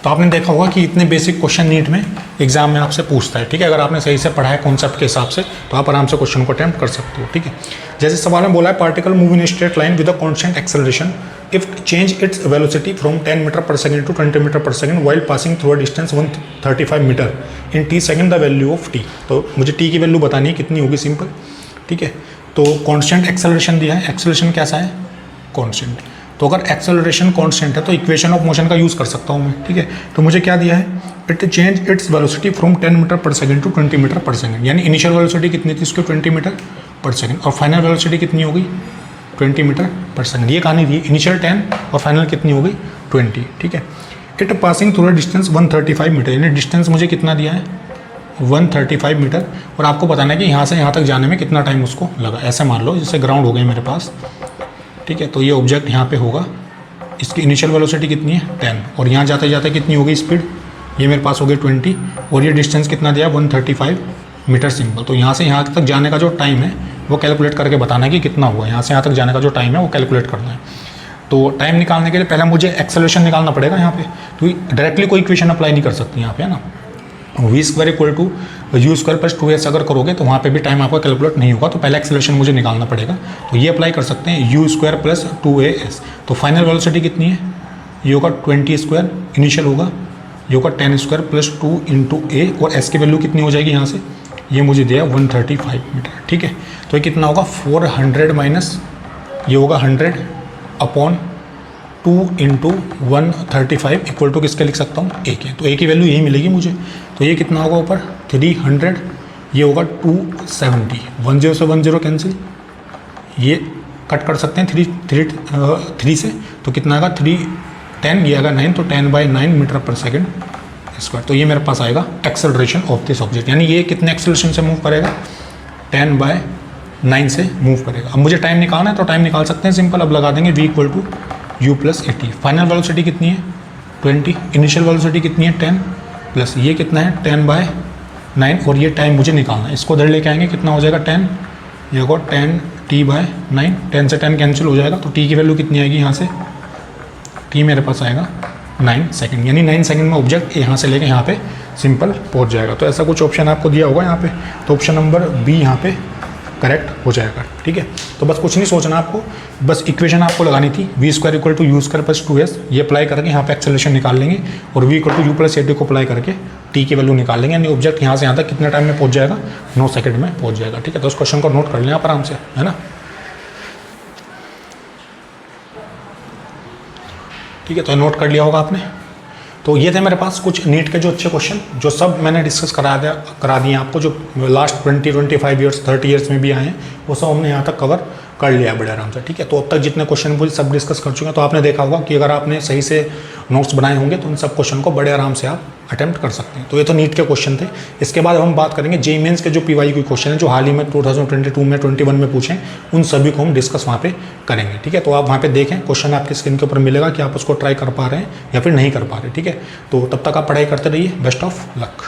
तो आपने देखा होगा कि इतने बेसिक क्वेश्चन नीट में एग्जाम में आपसे पूछता है, ठीक है। अगर आपने सही से पढ़ा है कॉन्सेप्ट के हिसाब से, तो आप आराम से क्वेश्चन को अटेम्प्ट कर सकते हो, ठीक है। जैसे सवाल में बोला है, particle move in straight line with a constant acceleration if change its velocity from 10 metre per second to 20 metre per second while passing through a distance 135 metre in t second the value of t। तो मुझे t की value बतानी है कितनी होगी, simple, ठीक है। तो कांस्टेंट एक्सेलरेशन दिया है, एक्सेलरेशन कैसा है, कांस्टेंट। तो अगर एक्सेलरेशन कांस्टेंट है तो इक्वेशन ऑफ मोशन का यूज़ कर सकता हूँ मैं, ठीक है। तो मुझे क्या दिया है, it change its velocity from 10 metre per second to 20 metre per second, यानी इनिशियल वेलोसिटी कितनी थी इसकी 20 मीटर पर सेकंड, और फाइनल वेलोसिटी कितनी होगी 20 मीटर पर सेकंड। ये कहानी थी, इनिशियल 10 और फाइनल कितनी होगी 20, ठीक है। It passing through distance 135 metre, यानी डिस्टेंस मुझे कितना दिया है 135 मीटर, और आपको बताना है कि यहाँ से यहाँ तक जाने में कितना टाइम उसको लगा। ऐसे मान लो जैसे ग्राउंड हो गए मेरे पास, ठीक है। तो ये ऑब्जेक्ट यहाँ पे होगा, इसकी इनिशियल वेलोसिटी कितनी है 10, और यहाँ जाते जाते कितनी होगी स्पीड, ये मेरे पास हो गई 20, और ये डिस्टेंस कितना दिया 135 मीटर, सिंपल। तो यहाँ से यहाँ तक जाने का जो टाइम है वो कैलकुलेट करके बताना है कि कितना हुआ, यहाँ से यहाँ तक जाने का जो टाइम है वो कैलकुलेट करना है। तो टाइम निकालने के लिए पहले मुझे एक्सेलरेशन निकालना पड़ेगा यहाँ पे, तो डायरेक्टली कोई इक्वेशन अप्लाई नहीं कर सकती यहाँ पे, है ना। v² equal to u² plus 2s अगर करोगे तो वहाँ पे भी टाइम आपका कैलकुलेट नहीं होगा, तो पहले एक्सेलरेशन मुझे निकालना पड़ेगा। तो ये अप्लाई कर सकते हैं u² प्लस 2as। तो फाइनल वेलोसिटी कितनी है ये होगा 20 स्क्वायर इनिशियल होगा, ये होगा 10 स्क्वायर प्लस 2 इंटू ए, और एस की वैल्यू कितनी हो जाएगी यहाँ से, ये मुझे दिया 135 मीटर, ठीक है। तो ये कितना होगा 400 माइनस ये होगा 100 अपॉन 2 इंटू 135 इक्वल टू किसके लिख सकता हूँ, ए के। तो ए की वैल्यू यही मिलेगी मुझे। तो ये कितना होगा ऊपर 300, ये होगा 270, 10 से 10 कैंसिल, ये कट कर सकते हैं 3 से, तो कितना आएगा 310, ये आएगा 9, तो 10/9 मीटर पर सेकेंड स्क्वायर। तो ये मेरे पास आएगा एक्सेलरेशन ऑफ दिस ऑब्जेक्ट, यानी ये कितने एक्सेलरेशन से मूव करेगा, 10/9 से मूव करेगा। अब मुझे टाइम निकालना है तो टाइम निकाल सकते हैं सिंपल, अब लगा देंगे v equal to u plus 80। Final velocity कितनी है 20, इनिशियल वेलोसिटी कितनी है 10, प्लस ये कितना है 10/9, और ये टाइम मुझे निकालना है। इसको उधर लेके आएंगे, कितना हो जाएगा 10, ये होगा 10t/9, 10 से 10 कैंसिल हो जाएगा, तो t की वैल्यू कितनी आएगी यहाँ से, t मेरे पास आएगा 9 सेकंड, यानी 9 सेकंड में ऑब्जेक्ट यहाँ से लेके यहाँ पे सिंपल पहुँच जाएगा। तो ऐसा कुछ ऑप्शन आपको दिया होगा यहाँ पे, तो ऑप्शन नंबर बी यहाँ पे करेक्ट हो जाएगा, ठीक है। तो बस कुछ नहीं सोचना आपको, बस इक्वेशन आपको लगानी थी, v square equal to you square plus 2s, ये अप्लाई करके यहाँ पे एक्सेलरेशन निकाल लेंगे, और v equal to U plus 80 को अप्लाई करके t की वैल्यू निकाल लेंगे, यानी ऑब्जेक्ट यहाँ से यहाँ तक कितने टाइम में पहुँच जाएगा, 9 सेकंड में पहुँच जाएगा, ठीक है। तो उस क्वेश्चन को नोट कर लें आप आराम से, है ना, ठीक है। तो नोट कर लिया होगा आपने। तो ये थे मेरे पास कुछ नीट के जो अच्छे क्वेश्चन, जो सब मैंने डिस्कस करा दिए आपको, जो लास्ट 20-25 ईयर्स 30 ईयर्स में भी आए हैं, वो सब हमने यहाँ तक कवर कर लिया बड़े आराम से, ठीक है। तो अब तक जितने क्वेश्चन मुझे सब डिस्कस कर चुके हैं, तो आपने देखा होगा कि अगर आपने सही से नोट्स बनाए होंगे तो उन सब क्वेश्चन को बड़े आराम से आप अटेम्प्ट कर सकते हैं। तो ये तो नीट के क्वेश्चन थे। इसके बाद हम बात करेंगे जेईई मेंस के जो PYQ क्वेश्चन है, जो हाल ही में 2022 में 21 में पूछे, उन सभी को हम डिस्कस वहाँ पे करेंगे, ठीक है। तो आप वहाँ पे देखें, क्वेश्चन आपकी स्क्रीन के ऊपर मिलेगा कि आप उसको ट्राई कर पा रहे हैं या फिर नहीं कर पा रहे, ठीक है। तो तब तक आप पढ़ाई करते रहिए, बेस्ट ऑफ लक।